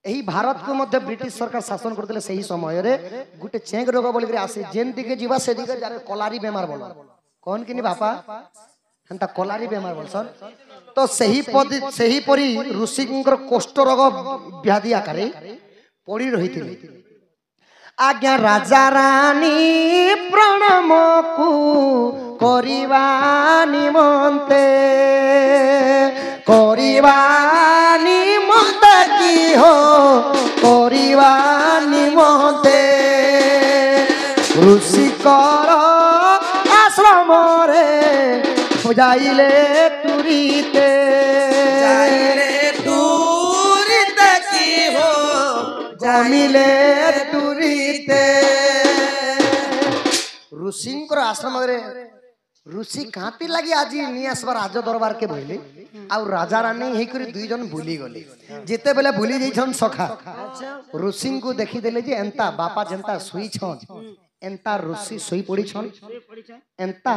एही भारत को मध्य ब्रिटिश सरकार शासन करतले सही समय रे गुटे चेक रोग बोल के आसे जेन दिके जीवा से दिके जारे कलारी बेमार बोल कोन किनी बापा हंता कलारी बेमार बोलसन। तो सही परी ऋषिंकर कोष्ठ रोग व्याधि आकारे पड़ी रहिथिले। आज्ञा राजा रानी प्रणाम को करिवा निमंते की हो करिवा निमंते ऋषि कर आश्रम रे जाइले तुरीते की हो जमिले तुरीते। ऋषिंकर आश्रम रे ऋषि कांति लगी आज नहीं आसवा राज दरबार के बोले आउ राजा रानी हे करी दुई जन भूली गले। जेते बेले भूली जाइछन सखा ऋषि को देखी देले जे एंता बापा जेंता सुई छन एंता ऋषि सोई पड़ी छन एंता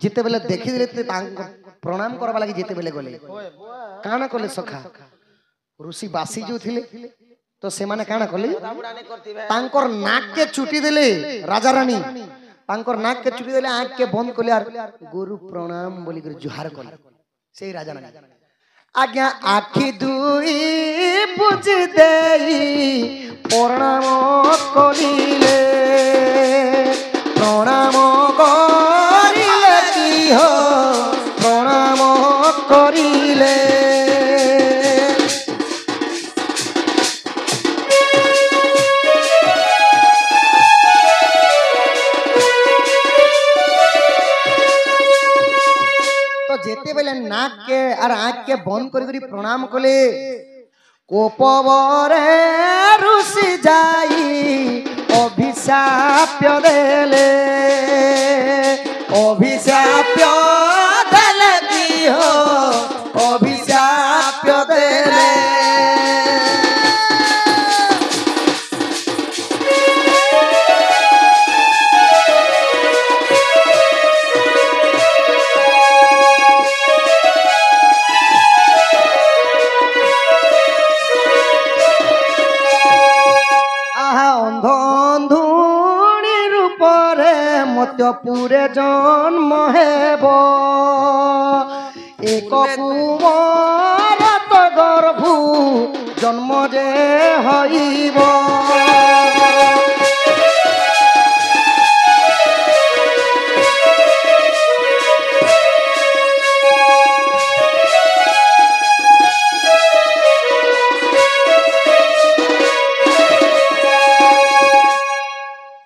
जेते बेले देखी देले ते प्रणाम करबा लागि जेते बेले गले काना कले सखा ऋषि बासी जो थिले तो से माने काना कले तांकर नाक के चुटी देले राजा रानी तांकर नाक के चुटी देले आंख के बंद कले आर गुरु प्रणाम बोली कर जुहार कले से राजा रानी आज्ञा आखि दुई बुझ देई प्रणाम करिले प्रणाम करिले की हो प्रणाम करिले। जेते बेले नाक के और आँख के बंद करी प्रणाम कले कोपवरे ऋषि जाई अभिशाप देले की हो अभिशाप देले। पूरे जन्म हेब एक कुमार तो गर्भु जन्म जे हईब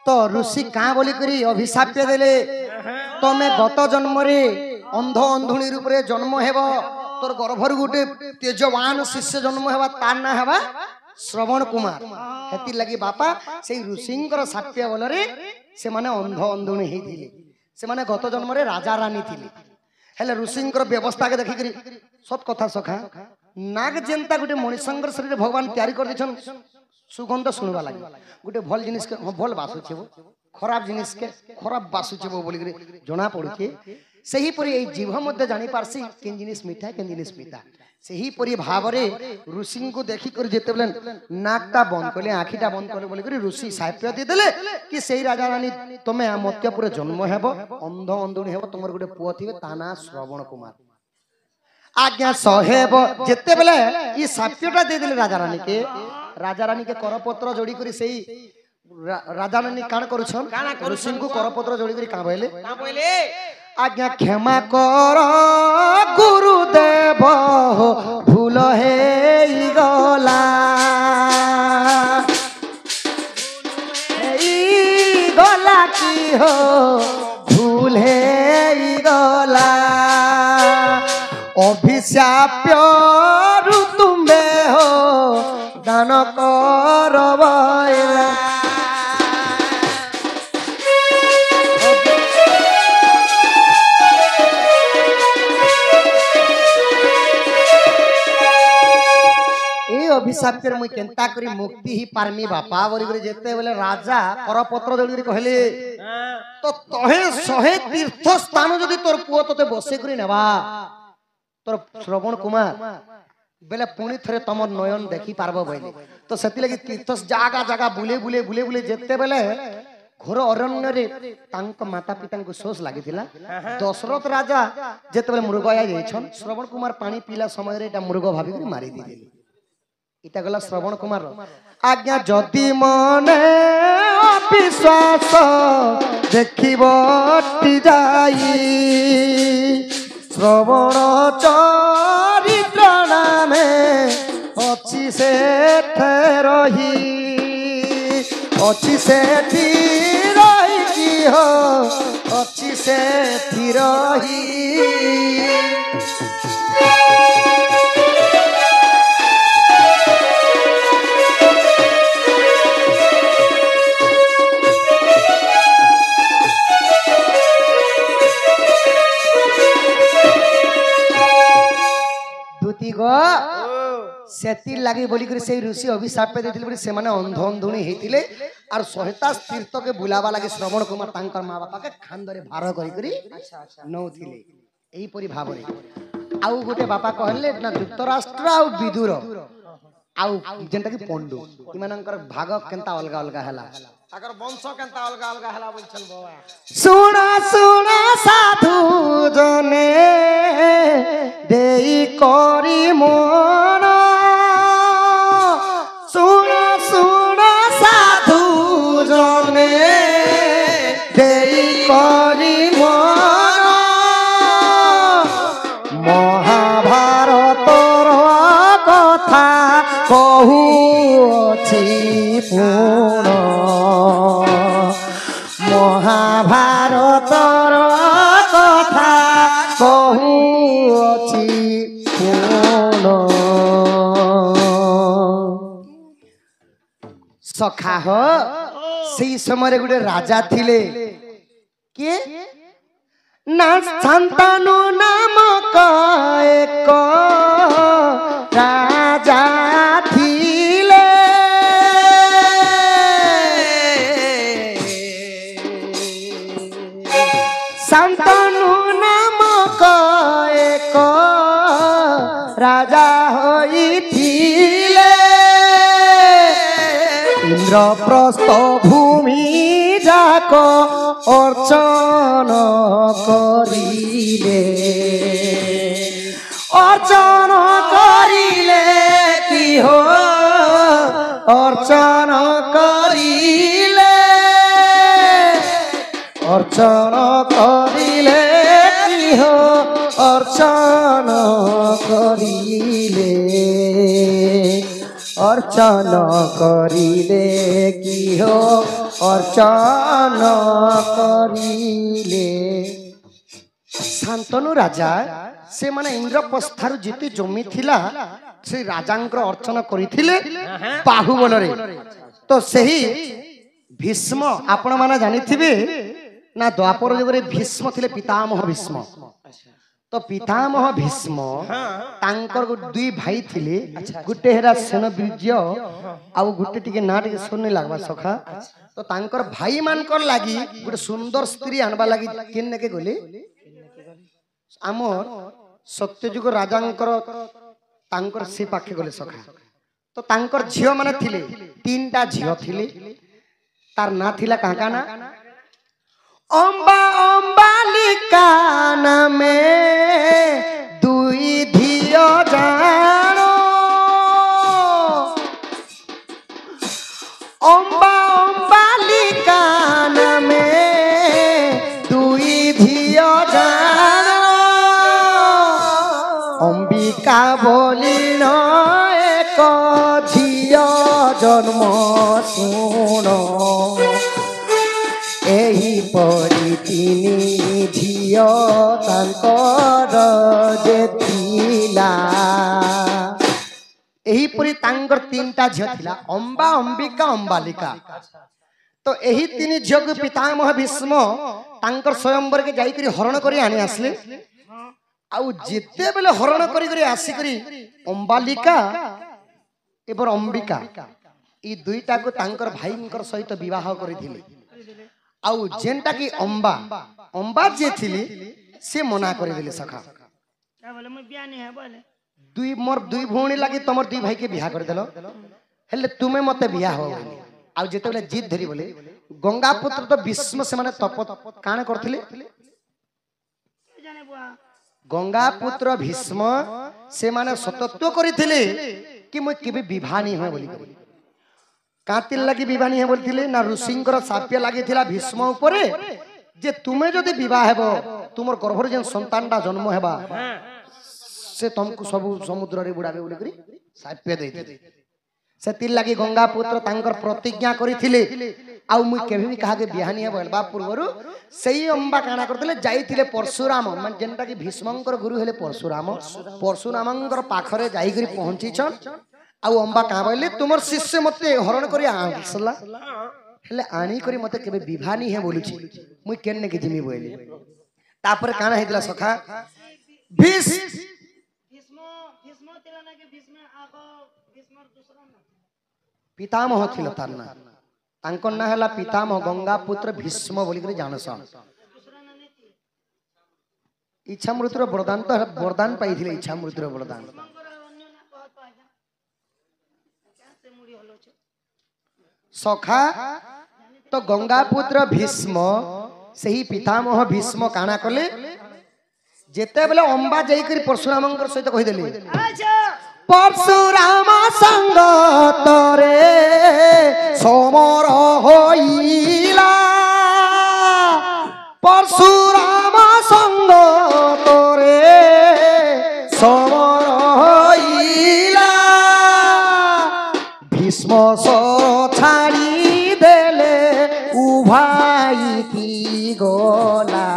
तो ऋषि कहाँ बोली करी अभिशाप देले तमे गत जन्म रे अंध अंधुणी रूप रे जन्म हेब तोर गर्भर गोटे तेजवान शिष्य जन्म हेबा तार ना हेबा श्रवण कुमार हेति लगी बापा से ऋषिंकर साप्य बोल रे से माने अंध अंधुणी हे थिले से माने गत जन्म रे राजा रानी थिले हेले ऋषिंकर व्यवस्था के देखि करी सत कथा सखा नाग जेंता गोटे मनुष्यंकर शरीर भगवान तैयारी कर दिछन सुगंध सुनवा लगे गोटे भल जिनिस के भल बासुचे खराब जिनिस के खराब बासुचे बोली जना पड़ुचे सही परी ए जीव मध्य जानि पारसी केन जिनिस मिठा केन जिनिस मिठा सही परी भावरे ऋषि को देखि कर जेते बेले नाकटा बंद करले आखिटा बंद करले बोली कर ऋषि साहित्य दे देले कि सही राजा रानी तमे मत्यपुर जन्म हेबो अंध अंधुणी हेबो तुमर गुटे पुओ थिबे ताना श्रवण कुमार आज्ञा सहेब जेते बेले ई साहित्यटा दे देले राजा रानी के करपत्र जोड़ी करी सही राजा रानी काण करूछन ऋषि को करपत्र जोड़ी करी का बोले आज्ञा क्षमा कर गुरुदेव भूल हे गला गला की हो भूल हे गला अभिशाप्य तुम्बे हो दान करबैला अभिशाप मुई केंता करी मुक्ति ही पारमी बापा बोली करे जेते बेले राजा करपत्र जोड़ी करी कहले तो तहे सहे तीर्थ स्थान जदी तोर पुओ तते बसे करी नेबा तोर श्रवण कुमार बेले पुणी थरे तमर नयन देखि पारबो बोले तो सेति लगी तीर्थ जागा जागा बुले बुले बुले बुले जेते बेले घोर अरण्य रे तांक माता पिता को सोच लागिथिला दशरथ राजा जेते बेले मृग आया जाइछन श्रवण कुमार पानी पीला समय रे एटा मृग भाबी करी मारी दिले इटा गला श्रवण कुमार आज्ञा जदि मने अविश्वास देखिबटी जाई श्रवण चरित्र नामे अछि सेठे रही अछि सेठी रही की हो अछि सेठी रही सेती लागी बोली कर से ऋषि अभिशाप पे देथिले से माने अंध अंधुणी हेतिले और सहिता तीर्थ के बुलावा लागी श्रवण कुमार तांकर मां बापा के खानदरे भार करी करी नौथिले एही परी भावरे आउ गोटे बापा कहले ना धृतराष्ट्र आउ विदुर आउ जेंटा कि पंडु इमानकर भाग केंता अलगा अलगा हला अगर वंश केंता अलगा अलगा हला बोलछन बाबा सुना सुना साधु जने देई करी मन सुना सुना साधु जने देई करी मन महाभारतर कथा कहू अछि पूर्ण महाभारतर कथा कहू अछि पूर्ण सखा हो सेई समय गुटे राजा थिले के ना संतानु नामक एक राजा थिले संतानु नामक एक राजा होइथिले इंद्रप्रस्थ भूमि जाक अर्चन करिले की हो अर्चन करिले अर्चन करिले की हो अर्चन करिले अर्चन करिले की हो अर्चन करिले शांतनु राजा से माने इंद्रप्रस्थारु जिति जमी थिला से राजांकर अर्चन करिथिले बाहुबल रे तो सही भीष्म आपण माने जानिथिबे ना द्वापर युग रे भीष्म थिले पितामह भीष्म तो पितामह भीष्म तांकर दुई भाई थिले गुटे हेरा सेनबीर्य आ गुटे टिके ना टिके सुनने लागबा सखा तो तांकर भाई मानकर लागी गुटे सुंदर स्त्री आनबा लागी केन के गले आमर सत्यजुग राजांकर तांकर से पाखे गले सखा तो तांकर झियो माने थिले 3टा झियो थिले तार ना थिला काका ना अम्बा अम्बालिका नामे दुई धियो जानो अम्बा अम्बालिका नामे दुई धियो जानो अंबिका बोली न एक झियो जन्म सुनो एही परी तिनी झियो तांकर जे थिला एही परी तांकर 3टा झियो थिला अंबा अंबिका अंबालिका तो एही तिनी झियो के पितामह भीष्म तांकर स्वयंवर के जाई करी हरण करी आनी आसले आउ जेते बेले हरण करी करी आसी करी अंबालिका एबर अंबिका ई दुईटा को तांकर भाईंकर सहित विवाह करिथिले आउ जेनटा की अंबा अंबा जे थिली से मना करि देले सखा क्या बोले मैं बिया नहीं है बोले दुई मोर दुई भौणी लागि तमर दुई भाई के बियाह कर देलो हेले तुमे मते बियाह हो आउ जेते बेले जिद धरी बोले गंगा पुत्र तो भीष्म से माने तप काने करथिले जाने बुआ गंगा पुत्र भीष्म से माने सतत्व करिथिले कि मैं केबे विवाह नहीं होय बोली कातिल लगी विवाह नहीं है बोलथिले ना ऋषिंकर शाप्य लागि थिला भीष्म ऊपरे जे तुमे जदी विवाह हेबो तुमर गर्भर जे संतानटा जन्म हेबा से तुमको सब समुद्र रे बुडाबे बोली करी शाप्य दैथिले से तिल लगी गंगा पुत्र तांकर प्रतिज्ञा करिथिले आउ मुई केबे भी कहा के बियाह नहीं हेबो बा पूर्वरु सेही अंबा काना करथिले जाईथिले परशुराम मन जेनटा की भीष्मंकर गुरु हेले परशुरामंकर पाखरे जाई करी पहुंची छन आउ अंबा का बोले तुमर शिष्य मते हरण करी आसला हेले आनी करी मते केबे विवाह नहीं है बोलुची मुई केन्ने के जिमी बोली तापर काना हेतला सखा भीष्म तेरा ना के भीष्म आगो भीष्म दूसरा ना पितामह थिल तार ना तांकर ना हला पितामह गंगा पुत्र भीष्म बोली करी जानसन इच्छा मृत्युर वरदान तो वरदान पाइथिले इच्छा मृत्युर वरदान सखा तो गंगा पुत्र भीष्म सही पितामह भीष्म काना कले जेते बेले अंबा जाई करी परशुरामंकर सहित कहि देले परशुराम संग तोरे समर होइला परशुराम संग तोरे समर होइला भीष्म छाड़ी देले उभाई की गोला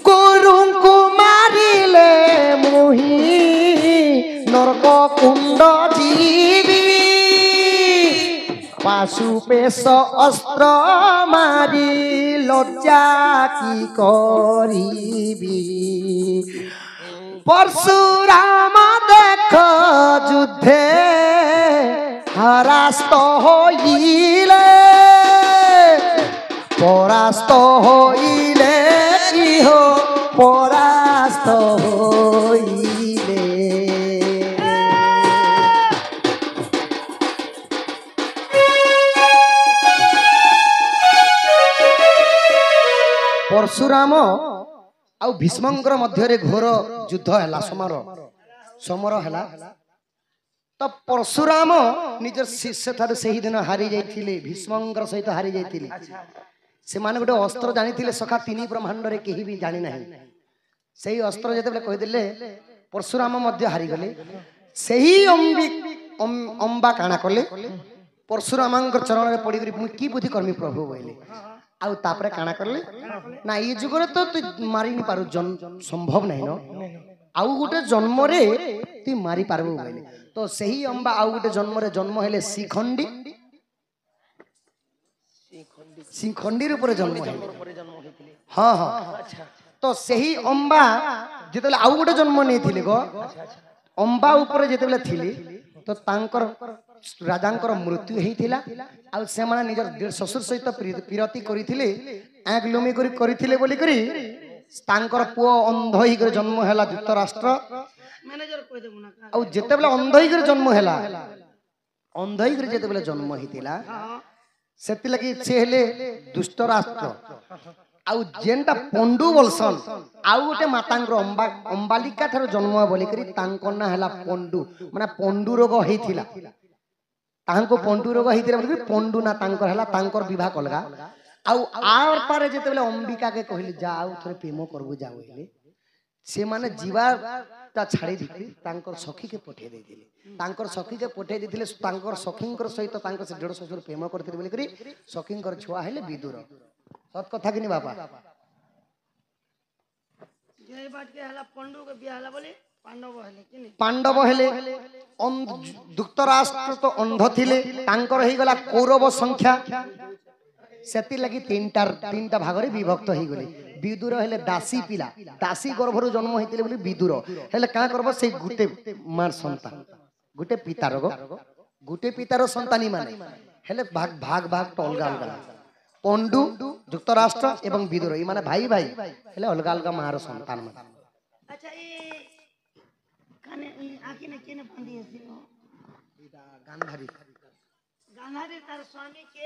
गुरुं को मारिले मुही नरक कुंड जीवी पाशुपेश अस्त्र मारी लज्जा की करीबी परशुराम देख युद्धे हरास्त होइले परास्त होइले की हो परास्त होइले परशुराम आउ भीष्मंकर मध्य घोर युद्ध है समर है तो परशुराम निज शिष्य ठार से ही दिन हारी जाइथिले भीष्मंकर सहित हारी जाइथिले से माने गोटे अस्त्र जानिथिले सखा 3 ब्रह्मांड रे केही भी जानि नाही सेही अस्त्र जेते कहि देले परशुराम मध्य हारी गले सेही अंबा काना कले परशुरामंकर चरण रे पड़ी गरी की बुद्धि कर्मी प्रभु बोले आउ तापरे काना करले ना ये जुगरे तो तू मारी नहीं पारु संभव नहीं न आउ गोटे जन्म रे तू मारी पारबो बोले तो सही अंबा आउ गोटे जन्म रे जन्म हेले सिंखंडी ऊपर जन्म हेले हां हां तो सही अंबा जेतले आउ गोटे जन्म नै थिले गो अंबा ऊपर जेतले थिले तो तांकर राजांकर मृत्यु हेइथिला आ से माने निजर ससुर सहित प्रीति करिथिले आग लोमी करिथिले बोली करी ତାଙ୍କର ପୁଅ ଅନ୍ଧ ହେଇକରି ଜନ୍ମ ହେଲା ଯୁକ୍ତରାଷ୍ଟ୍ର। ମ୍ୟାନେଜର କହିଦେବୁ ନା ଆଉ ଯେତେବେଳେ ଅନ୍ଧ ହେଇକରି ଜନ୍ମ ହେଲା, ଅନ୍ଧ ହେଇକରି ଯେତେବେଳେ ଜନ୍ମ ହେଇଥିଲା ସେଥିଲାଗି ସେ ହେଲେ ଦୁଷ୍ଟରାଷ୍ଟ୍ର। ଆଉ ଯେନ୍ଟା ପଣ୍ଡୁ ବୋଲସନ୍, ଆଉ ଗୋଟେ ମାତାଙ୍କର ଅମ୍ବାଲିକା ଠାରୁ ଜନ୍ମ ବୋଲିକରି ତାଙ୍କ ନାଁ ହେଲା ପଣ୍ଡୁ, ମାନେ ପଣ୍ଡୁ ରୋଗ ହେଇଥିଲା। ତାଙ୍କୁ ପଣ୍ଡୁ ରୋଗ ହେଇଥିଲା ବୋଲି ପଣ୍ଡୁ ନା ତାଙ୍କର ହେଲା, ତାଙ୍କର ବିବାହ ଅଲଗା। ଆଉ ଆର ପାରେ ଯେତେବେଳେ ଅମ୍ବିକାକେ କହିଲେ ଯା ଆଉ ଥରେ ପ୍ରେମ କରବୁ ଯାଉ ହେଲେ, ସେମାନେ ଯିବାଟା ଛାଡ଼ି ଦେଇକି ତାଙ୍କର ସଖୀକେ ପଠେଇ ଦେଇଥିଲେ। ତାଙ୍କର ସଖୀକେ ପଠେଇ ଦେଇଥିଲେ, ତାଙ୍କର ସଖୀଙ୍କର ସହିତ ତାଙ୍କର ସେ ଦେଢ଼ ଶ୍ୱଶୁର ପ୍ରେମ କରିଥିଲେ ବୋଲିକରି ସଖୀଙ୍କର ଛୁଆ ହେଲେ ବିଦୁର। ସତ କଥା କି ନି ବାପା? ଯେ ବାଟକେ ହେଲା ପଣ୍ଡୁକେ ବିয়া ହେଲା ବୋଲି ପାଣ୍ଡବ ହେଲେ କିନି? ପାଣ୍ଡବ ହେଲେ। ଯୁକ୍ତରାଷ୍ଟ୍ର ତ ଅନ୍ଧ ଥିଲେ, ତାଙ୍କର ହେଇଗଲା କୌରବ ସଂଖ୍ୟା, ସେଥିଲାଗି ତିନିଟା ଭାଗରେ ବିଭକ୍ତ ହେଇଗଲେ। ବିଦୁର ହେଲେ ଦାସୀ ପିଲା, ଦାସୀ ଗର୍ଭରୁ ଜନ୍ମ ହେଇଥିଲେ ବୋଲି ବିଦୁର ହେଲେ। କାଁ କରବ ସେଇ ଗୁଟେ ମାର ସନ୍ତାନ, ଗୁଟେ ପିତାର ଗୁଟେ ପିତାର ସନ୍ତାନୀ ମାନେ ହେଲେ ଭାଗ ତ ଅଲଗା ଅଲଗା। ପଣ୍ଡୁ, ଯୁକ୍ତରାଷ୍ଟ୍ର ଏବଂ ବିଦୁର ଏଇ ମାନେ ଭାଇ ଭାଇ ହେଲେ ଅଲଗା ଅଲଗା ମାର ସନ୍ତାନ ମାନେ। ଆଚ୍ଛା ଇ କାନେ ଆକିନେ କିନେ ବାନ୍ଧି ଆସିବ? ଗାନ୍ଧାରୀ। ଗାନ୍ଧାରୀ ତାର ସ୍ୱାମୀ କେ?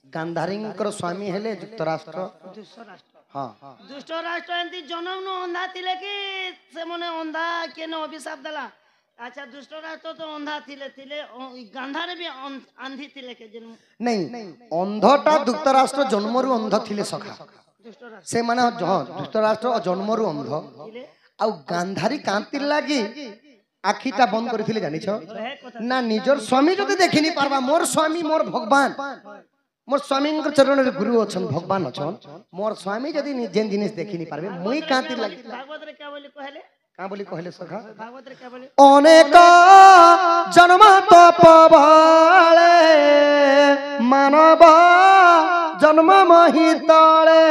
ଗାନ୍ଧାରୀଙ୍କର ସ୍ୱାମୀ ହେଲେ ଯୁକ୍ତରାଷ୍ଟ୍ର। ଦୁଷ୍ଟରାଷ୍ଟ୍ର। ହଁ, ଦୁଷ୍ଟରାଷ୍ଟ୍ର ଏମିତି ଜନମରୁ ଅନ୍ଧା ଥିଲେ କି ସେମାନେ ଅନ୍ଧା କେନ ଅଭିଶାପ ଦେଲା? ଆଚ୍ଛା ଦୁଷ୍ଟରାଷ୍ଟ୍ର ତ ଅନ୍ଧା ଥିଲେ, ଗାନ୍ଧାରୀ ବି ଆନ୍ଧି ଥିଲେ କେ ଜନ୍ମ? ନାଇଁ, ଅନ୍ଧଟା ଯୁକ୍ତରାଷ୍ଟ୍ର ଜନ୍ମରୁ ଅନ୍ଧ ଥିଲେ ସଖା। ଦୁଷ୍ଟରାଷ୍ଟ୍ର ସେମାନେ ଯୁକ୍ତରାଷ୍ଟ୍ର ଜନ୍ମରୁ ଅନ୍ଧ। ଥିଲେ ଆଉ ଗାନ୍ଧାରୀ କାନ୍ତି ଲାଗି ଆଖିଟା ବନ୍ଦ କରିଥିଲେ ଜାଣିଛ ରହେ କଥା ନା? ନିଜର ସ୍ୱାମୀ ଯଦି ଦେଖିନି ପାରବା, ମୋର ସ୍ୱାମୀ ମୋର ଭଗବାନ, मोर स्वामी चरण रे गुरु अछन, भगवान अछन, मोर स्वामी जदी जेन जिनिस देखिनी पारबे मुई कांति लागी। भागवत रे क्या बोली कहले? का बोली कहले सखा? भागवत रे क्या बोली? अनेक जन्म तपवाले मानव जन्म महितले।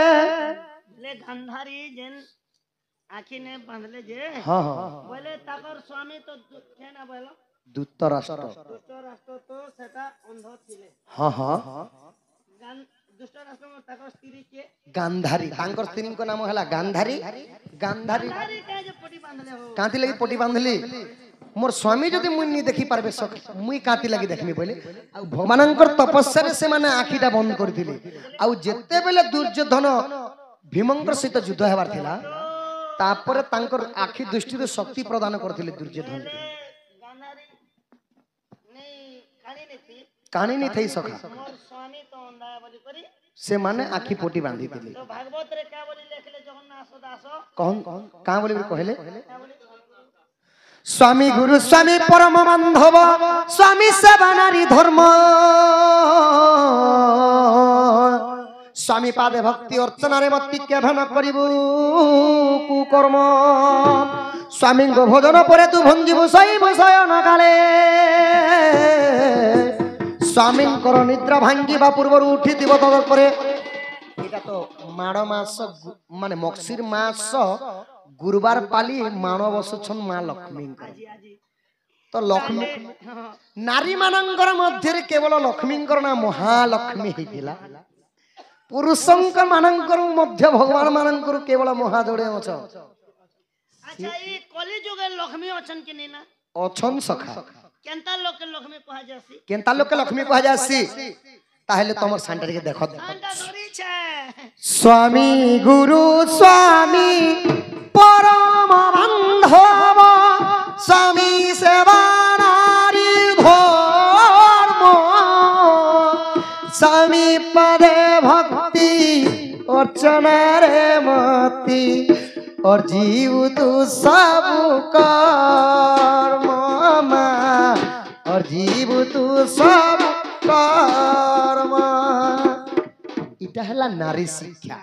ले गांधारी जेन आखी ने बांधले जे, हां हां बोले ताकर स्वामी तो केना बोलो? दुष्टराष्ट्र। दुष्टराष्ट्र तो सेटा अंध थिले। हां हां दुष्टराष्ट्र में ताकर स्त्री के गांधारी, तांकर स्त्री को नाम हला गांधारी। गांधारी गांधारी काहे जे पटी बांधले हो? कांति लगी पटी बांधली, मोर स्वामी जदी मुई नी देखि पारबे सख मुई कांति लगी देखमी बोले। आ भगवानंकर तपस्या रे से माने आखीटा बंद करथिले। आ जेते बेले दुर्योधन भीमंकर सहित युद्ध हेबार थिला, तापर तांकर आखी दृष्टि रे शक्ति प्रदान करथिले दुर्योधन के। गांधारी नहीं काणी नहीं थी, कहानी नहीं थई सखा, मोर स्वामी तो अंधा है बोली करी से माने आखी पोटी बांधी दिले। तो भागवत रे क्या बोली लेखले जगन्नाथ दास? कौन का बोली कहले? स्वामी गुरु स्वामी परम बांधव, स्वामी सेवा नारी धर्म, स्वामी पादे भक्ति अर्चना रे मति केभन करिबु कुकर्म। स्वामी को भोजन परे तू भंजिबु शैव शयन काले, स्वामी निद्रा भांगिबा पूर्व उठी दिव तदपरे। एटा तो माड़ मास माने मक्सिर मास गुरुवार पाली माण बसुछन मां लक्ष्मी। तो लक्ष्मी नारी मानंकर मध्य केवल लक्ष्मींकर ना महालक्ष्मी हेतिला, पुरुषंकर मानंकर मध्य भगवान मानंकर केवल महाजोड़े अछ। अच्छा ई कली जुगे लक्ष्मी अछन कि ना? अछन सखा। केनता लोक के लक्ष्मी कहा जासी? केनता लोक के लक्ष्मी कहा जासी? ताहले तमर सांटर के देखो। सांटा धरी छे स्वामी गुरु स्वामी परम बांधव, स्वामी सेवा नारी धर्म, स्वामी पदे भक्ति अर्चना रे मति, और जीव तू सब कर्म, और जीव तू सब कर्म। इटा हला नारी शिक्षा।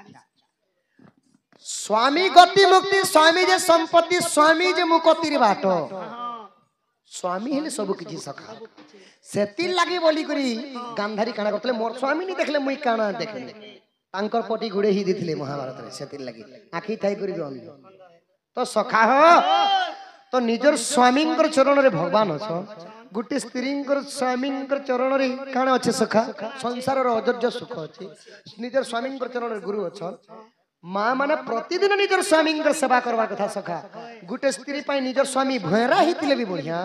स्वामी गति मुक्ति, स्वामी जे संपत्ति, स्वामी जे मुक्तिर बाट, स्वामी हेले सब किछि सखा। सेति लागि बोली करी गांधारी काना करतले, मोर स्वामी नी देखले मुई काना देखले, तांकर पटी गुडे ही दिथिले महाभारत रे। सेति लागि आखी थाई करी अंध। तो सखा हो तो निजर स्वामींकर चरण रे भगवान अछ, गुटे स्त्रींकर स्वामींकर चरण रे काना अछि सखा? संसार रो अजर्य सुख अछि। निजर स्वामींकर चरण रे गुरु अछ, माँ माने प्रतिदिन निजर स्वामी सेवा करवा कथा सखा गुटे स्त्री पाई निजर स्वामी भयरा हितिले भी बढ़िया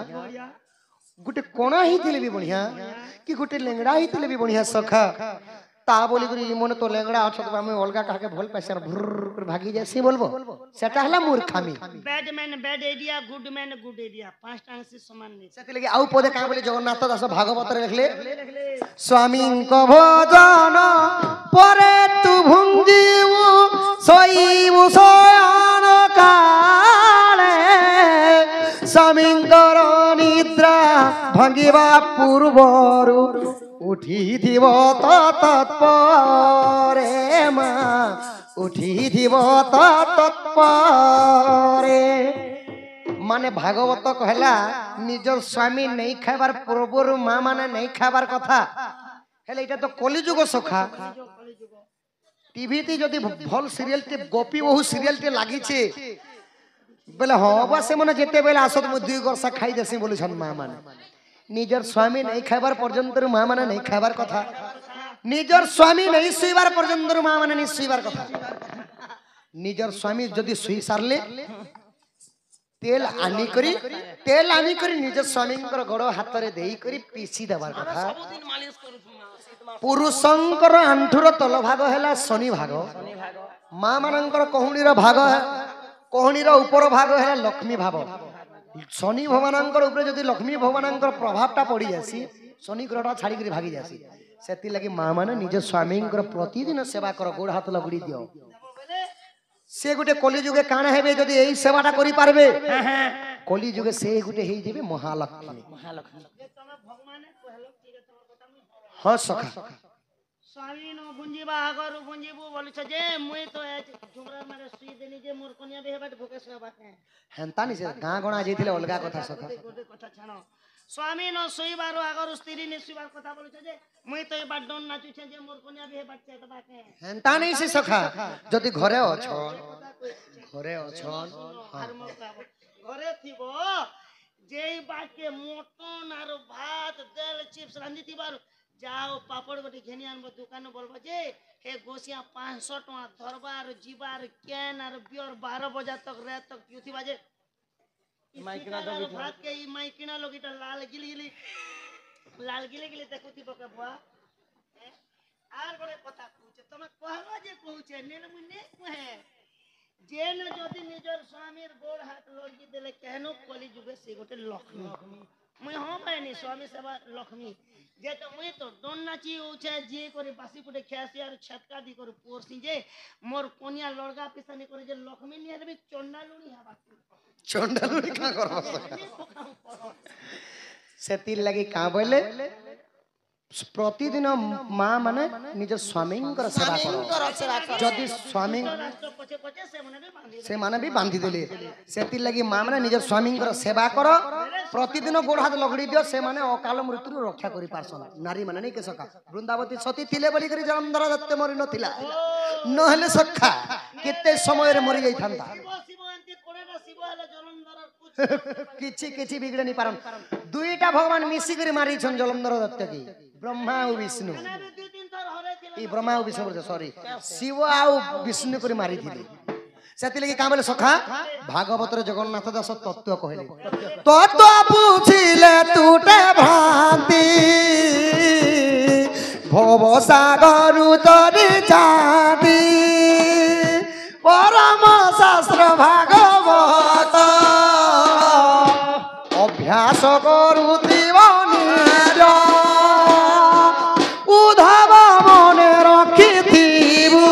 गुटे कोना हितिले भी बढ़िया कि गुटे लेंगड़ा हितिले भी बढ़िया सखा ता बोली करी मन तो लेंगड़ा अच्छा तो हमें अलगा कहा के भल पैसा भुर भागी जासी बोलबो सेटा हला मूर्खामी bad man bad area good man good area पांचटा से समान नहीं सेति लगे आउ पदे का बोले जगन्नाथ दास भागवत रे लिखले स्वामी को भोजन परे तु भुंजीउ सोईउ सोयन काले स्वामी निद्रा भंगिवा पूर्वरु उठी दिव तत्परे माँ उठी दिव तत्परे माने भागवत कहला निजर स्वामी नहीं खाइबार पूर्वर माँ माने नहीं खाइबार कथा हेले इटा तो कलिजुग सखा टीवी ती जदी भल सीरियल टे गोपी बहु सीरियल टे लागि छे बेले हाँ बा से मने जेते बेले आसत मु 2 वर्ष खाई देसी बोली छन माँ माने निजर स्वामी नहीं खाइबार पर्यंत माँ माने नहीं खाइबार कथा निजर स्वामी नहीं सुइबार पर्यंत माँ माने नहीं सुइबार कथा निजर स्वामी जदी सुई सारले तेल आनी करी निजर स्वामी गोड़ हाथ रे देई करी पीसी देबार कथा पुरुषंकर आंठुर तल भाग हैला शनि भाग माँ मानंकर कहूणीर भाग कहूणीर ऊपर भाग हैला लक्ष्मी भाग शनि भगवानंकर ऊपर जदी लक्ष्मी भगवानंकर प्रभावटा पड़ी जासी शनि ग्रहटा छाड़ी करी भागी जासी सेति लागि माँ माने निज स्वामींकर प्रतिदिन सेवा कर गोड़ हाथ लगड़ी दियो से गुटे कलि जुगे काना हेबे जदी एई सेवाटा करि पारबे कलि जुगे से गुटे हेई जेबे महालक्ष्मी हां सखा स्वामी नो बुंजीबा आगर बुंजीबू बोलछ जे मुई तो झुमरा मारे सुई देनी जे मोर कन्या बेहबाट भोके सेवा के हेंता नि से गां गणा जेथिले अलगा कथा सखा गोटे कथा छानो स्वामी नो सुईबारो आगर स्त्री ने सुईबार कथा बोलछ जे मुई तो एबा डन नाचु छे जे मोर कन्या बेहबाट सेवा के हेंता नहीं से सखा जदी घरे अछन घरे थिबो जेई बाके मोटन आरो भात दाल चिप्स रांधी थिबार जाओ पापड़ बटी घेनी आनबो दुकान बोलबो जे हे गोसिया 500 टका धरबार जीवार कैन आर बियर 12 बजे तक रात तक पिउथि बाजे माइकिना दो भात के ई माइकिना लोगिटा लाल गिली देखुथि बके बुआ आर बड़े कथा कहूचे तमे कहलो जे कहूचे नेन मुने कहे जेन जदि निजर स्वामीर गोड़ हाथ लगी देले केहनो कली जुगे से गोटे लक्ष्मी मैं हम बानी स्वामी सेवा लक्ष्मी जे तो मुई तो डन नाची उछे जे करे बासी पुटे खेसी आर छटका दी कर पोरसी जे मोर कोनिया लड़गा पिसानी करे जे लक्ष्मी नि हेबे चंडालुनी हबा चंडालुनी का करबो सेति लागि का बोले प्रतिदिन माँ माने निज स्वामी सेवा कर जदि स्वामी से माने भी बांधी देले सेति लगी माँ माने निज स्वामी सेवा कर प्रतिदिन गोड़ हाथ लगड़ी दियो से माने अकाल मृत्यु रक्षा करि पारसन नारी माने नहीं के सका वृंदावती सती थिले बोली करी जलंधर दत्त मरि नथिला नहले सखा केते समय रे मरि जाई थांता किछि बिगड़े नहीं पारन दुईटा भगवान मिसी करी मारी छन जलंधर दत्त की ब्रह्मा और विष्णु ई ब्रह्मा और विष्णु सॉरी शिव आउ विष्णु करी मारी थिले सेति लगी का बोले सखा भागवत रे जगन्नाथ दास तत्व कहले तत्व पूछिले टूटे भ्रांति भव सागर तरी जाति परम शास्त्र भागवत अभ्यास करुथिब निज उद्धव मने रखिथिबु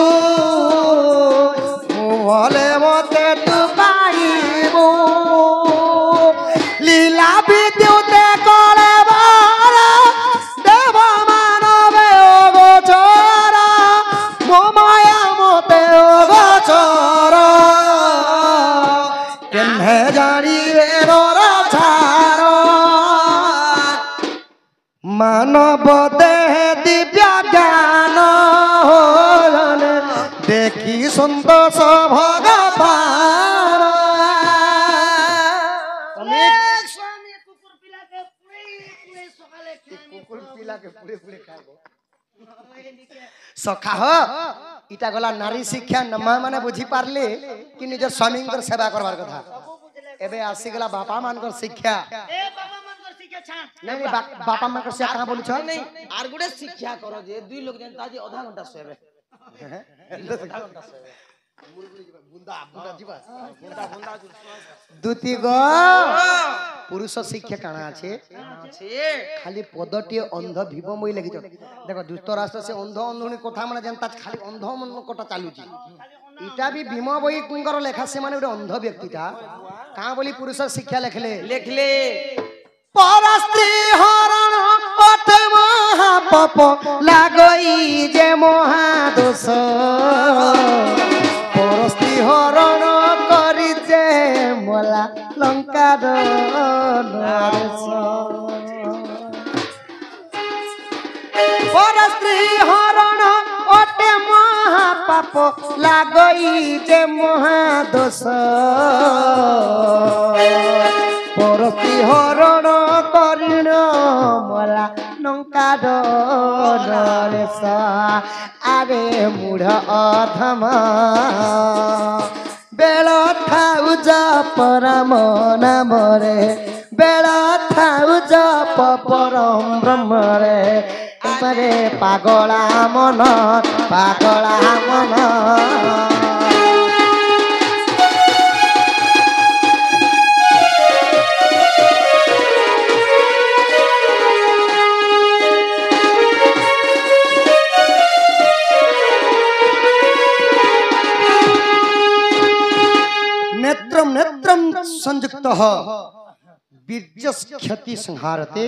भले मते तु पाइबु लीला विद्युत कले बार देव मानवे गोचर मोमाया मते गोचर केन्हे जानिबे नरछार मानव देह दिव्य ज्ञान देखी संतोष भगवान स्वामी कुकुर पिला के पूरे सकाले कुकुर पिला के पूरे खाबो सखा हो इटा गला नारी शिक्षा नमा माने बुझी पारले कि निज स्वामी सेवा करवार कथा एबे आसी गला बापा मानकर शिक्षा ए बाबा मनकर शिक्षा छाड़ नहीं नहीं बापा मानकर शिक्षा कहां बोलु छ नहीं आर गुडे शिक्षा करो जे दुई लोग जनता जी आधा घंटा सोबे आधा घंटा सोबे दुती गो पुरुष शिक्षा काना আছে खाली पदटी अंध भीम মই লাগি देखो दुष्ट राष्ट्र से अंध अंधुनी कथा माने जनता खाली अंध मन कथा चालू छी इटा भी भीम बई कुंकर लेखा से माने ଗୋଟେ अंध व्यक्तिटा का बोली पुरुष शिक्षा लेखले पर स्त्री हरण पटे महापाप लागई जे महादोष पर स्त्री हरण करी जे मोला लंका नरेश पर स्त्री हरण अटे महापाप लागई जे महादोष परस्त्री हरण करिण मला लंका नरेश आरे मूढ़ अधम बेल थाउ जप राम नाम रे बेल थाउ जप परम ब्रह्म रे मरे पागला मन नेत्रम नेत्रम संयुक्त बीर्जस क्षति संहारते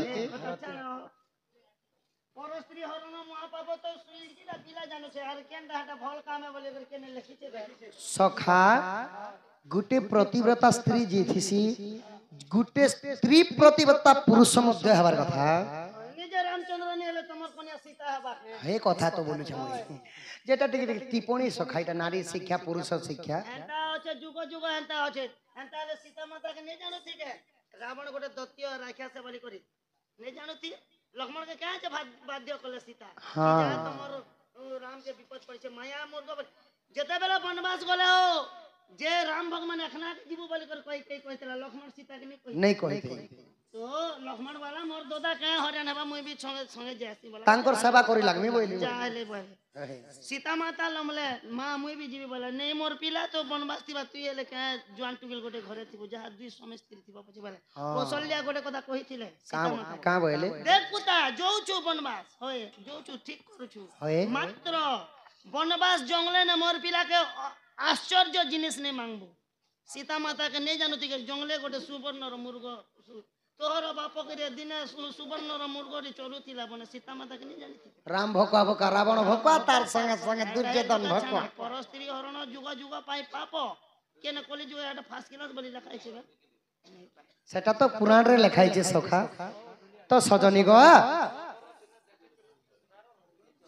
परस्त्री हरण महापाप तो सुईला पिला जानो छे आर केनडा हटा भल काम है बोले कर केने लिखिते बे सखा गुटे प्रतिव्रता स्त्री जे थिसी गुटे स्त्री प्रतिव्रता पुरुष मध्य हबार कथा निजे रामचंद्र ने हेले तमर कन्या सीता हबा हे कथा तो बोलु छ जेटा टिक टिक टिप्पणी सखा इटा नारी शिक्षा पुरुष शिक्षा एंता আছে जुग जुग एंता আছে एंता रे सीता माता के नहीं जानो थी के रावण गोटे दत्य राक्षस बलि करी नहीं जानो थी लक्ष्मण के कहा जे बाध्य कले सीता हां तमर राम के विपद पड़े माया मुर्ग जते बेला वनवास गले हो जे राम भगवान अखना जीव बलि कर कहतला लक्ष्मण सीता के नहीं कहते तो लक्ष्मण वाला मोर दोदा के हरियाण हबा मुई भी संगे संगे जासी बोला तांकर सेवा करी लागमी बोली जाले बोले सीता माता लमले मां मुई भी जीवी बोला नहीं मोर पिला तो वनवास थिबा तू एले के जुआन टुगेल गोटे घरे थिबो जहा दुई स्वामी स्त्री थिबा पछि बोले कौशल्या गोटे कथा कहिथिले सीता माता का बोले देख पुता जो छु वनवास होए जो छु ठीक करू छु मात्र वनवास जंगले ने मोर पिला के आश्चर्य जिनिस ने मांगबो सीता माता के नहीं जानती के जंगले गोटे सुवर्ण र मुर्ग तोहर बाप के दिन सुवर्ण र मुर्गरी चलुथिला बने सीता माता के नहीं जानती राम भोका भोका रावण भोका तार संगे संगे दुर्योधन भोका परस्त्री हरण जुग जुग पाई पाप केने कली जुग एटा फास क्लास बोली लिखाई छै सेटा तो पुराण रे लिखाई छै सखा तो सजनी गो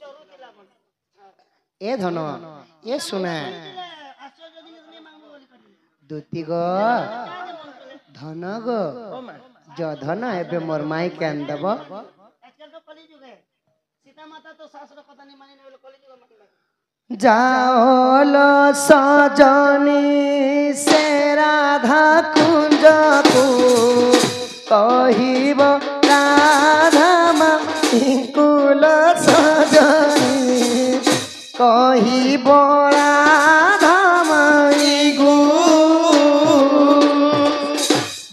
चलुथिला बने ए धन ए सुने आश्चर्य जिनिस नहीं मांगबो बोली करी दुती गो धन गो जो धन हेबे मोर माई के आन देबो आजकल तो कली जुग है सीता माता तो शास्त्र कथा नहीं माने बोले कली जुग माने जाओलो सजनी से राधा कुंज को कहिब राधा माई कुल सजनी कहिब राधा माई गो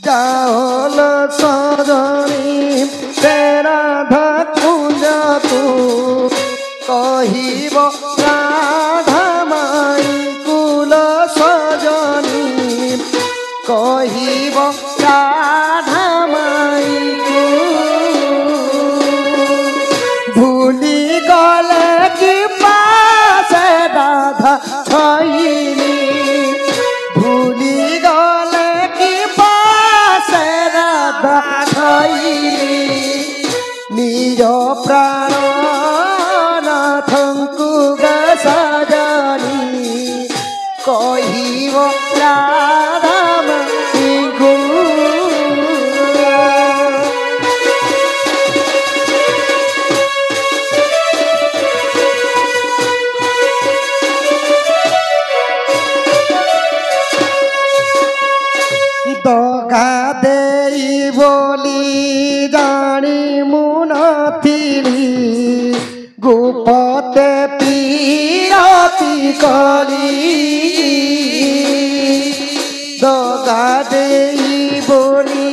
जाओलो सजनी से राधा कुंज को कहिब राधा माई कुल सजनी कहिब राधा माई भूली गले कि पास राधा छईली भूली गले कि पास राधा छईली निज प्राण नाथंकु सजनी कहिब राधा माई गो দগা দেই বলি জানি মুনথিলি গুপতে পিরতি কলি দগা দেই বলি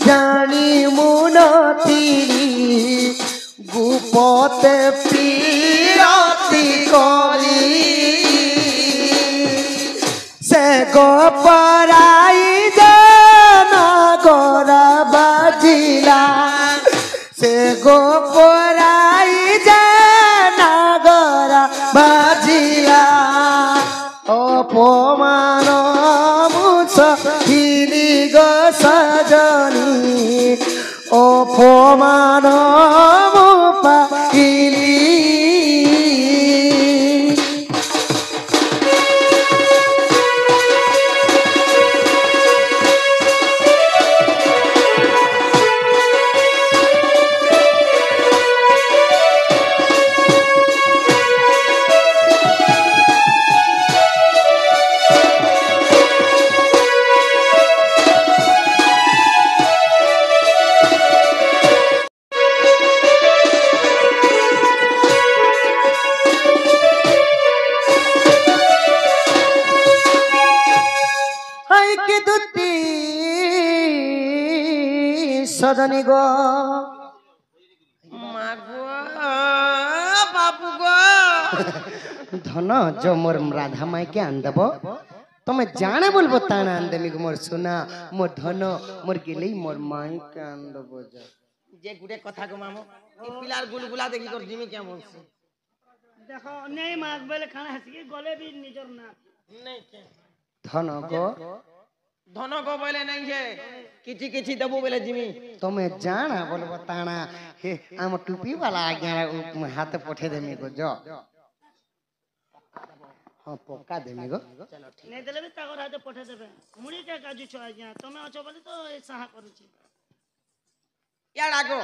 জানি মুনথিলি গুপতে পিরতি কলি সে গোপরাই যে নগর বাজিলা সে গোপরাই যে নগর বাজিলা অপমান মুছিলি গো সজনী অপমান মুপাইলি সজনী গো মা গো বাবু গো ধন जो मोर राधा माई के आन देव तुम जाने बोलबो ताना आन देमी गो मोर सोना मोर धन मोर गेले मोर माई के आन देव যে গুড়ে কথা গো মামু এই পিলার গুলগুলা দেখি তোর জিমি কেমন আছে দেখো নেই মাছ বেলে খানা হাসি গলে বি নিজর না নাই কে धन गो ধন গো বলে নাই যে কিছু কিছু দেবো বলে জিমি तुम जाना बोलबो ताना हे आम टूपी वाला आ गया हाथ पठे देमी गो जो हाँ पक्का देमी गो নেই দিলে বি তাগর হাতে পঠে দেবে মুড়ি কে কাজু ছ আজ্ঞা তুমি অছ বলি তো এই সাহা করুছি ইয়ার আগো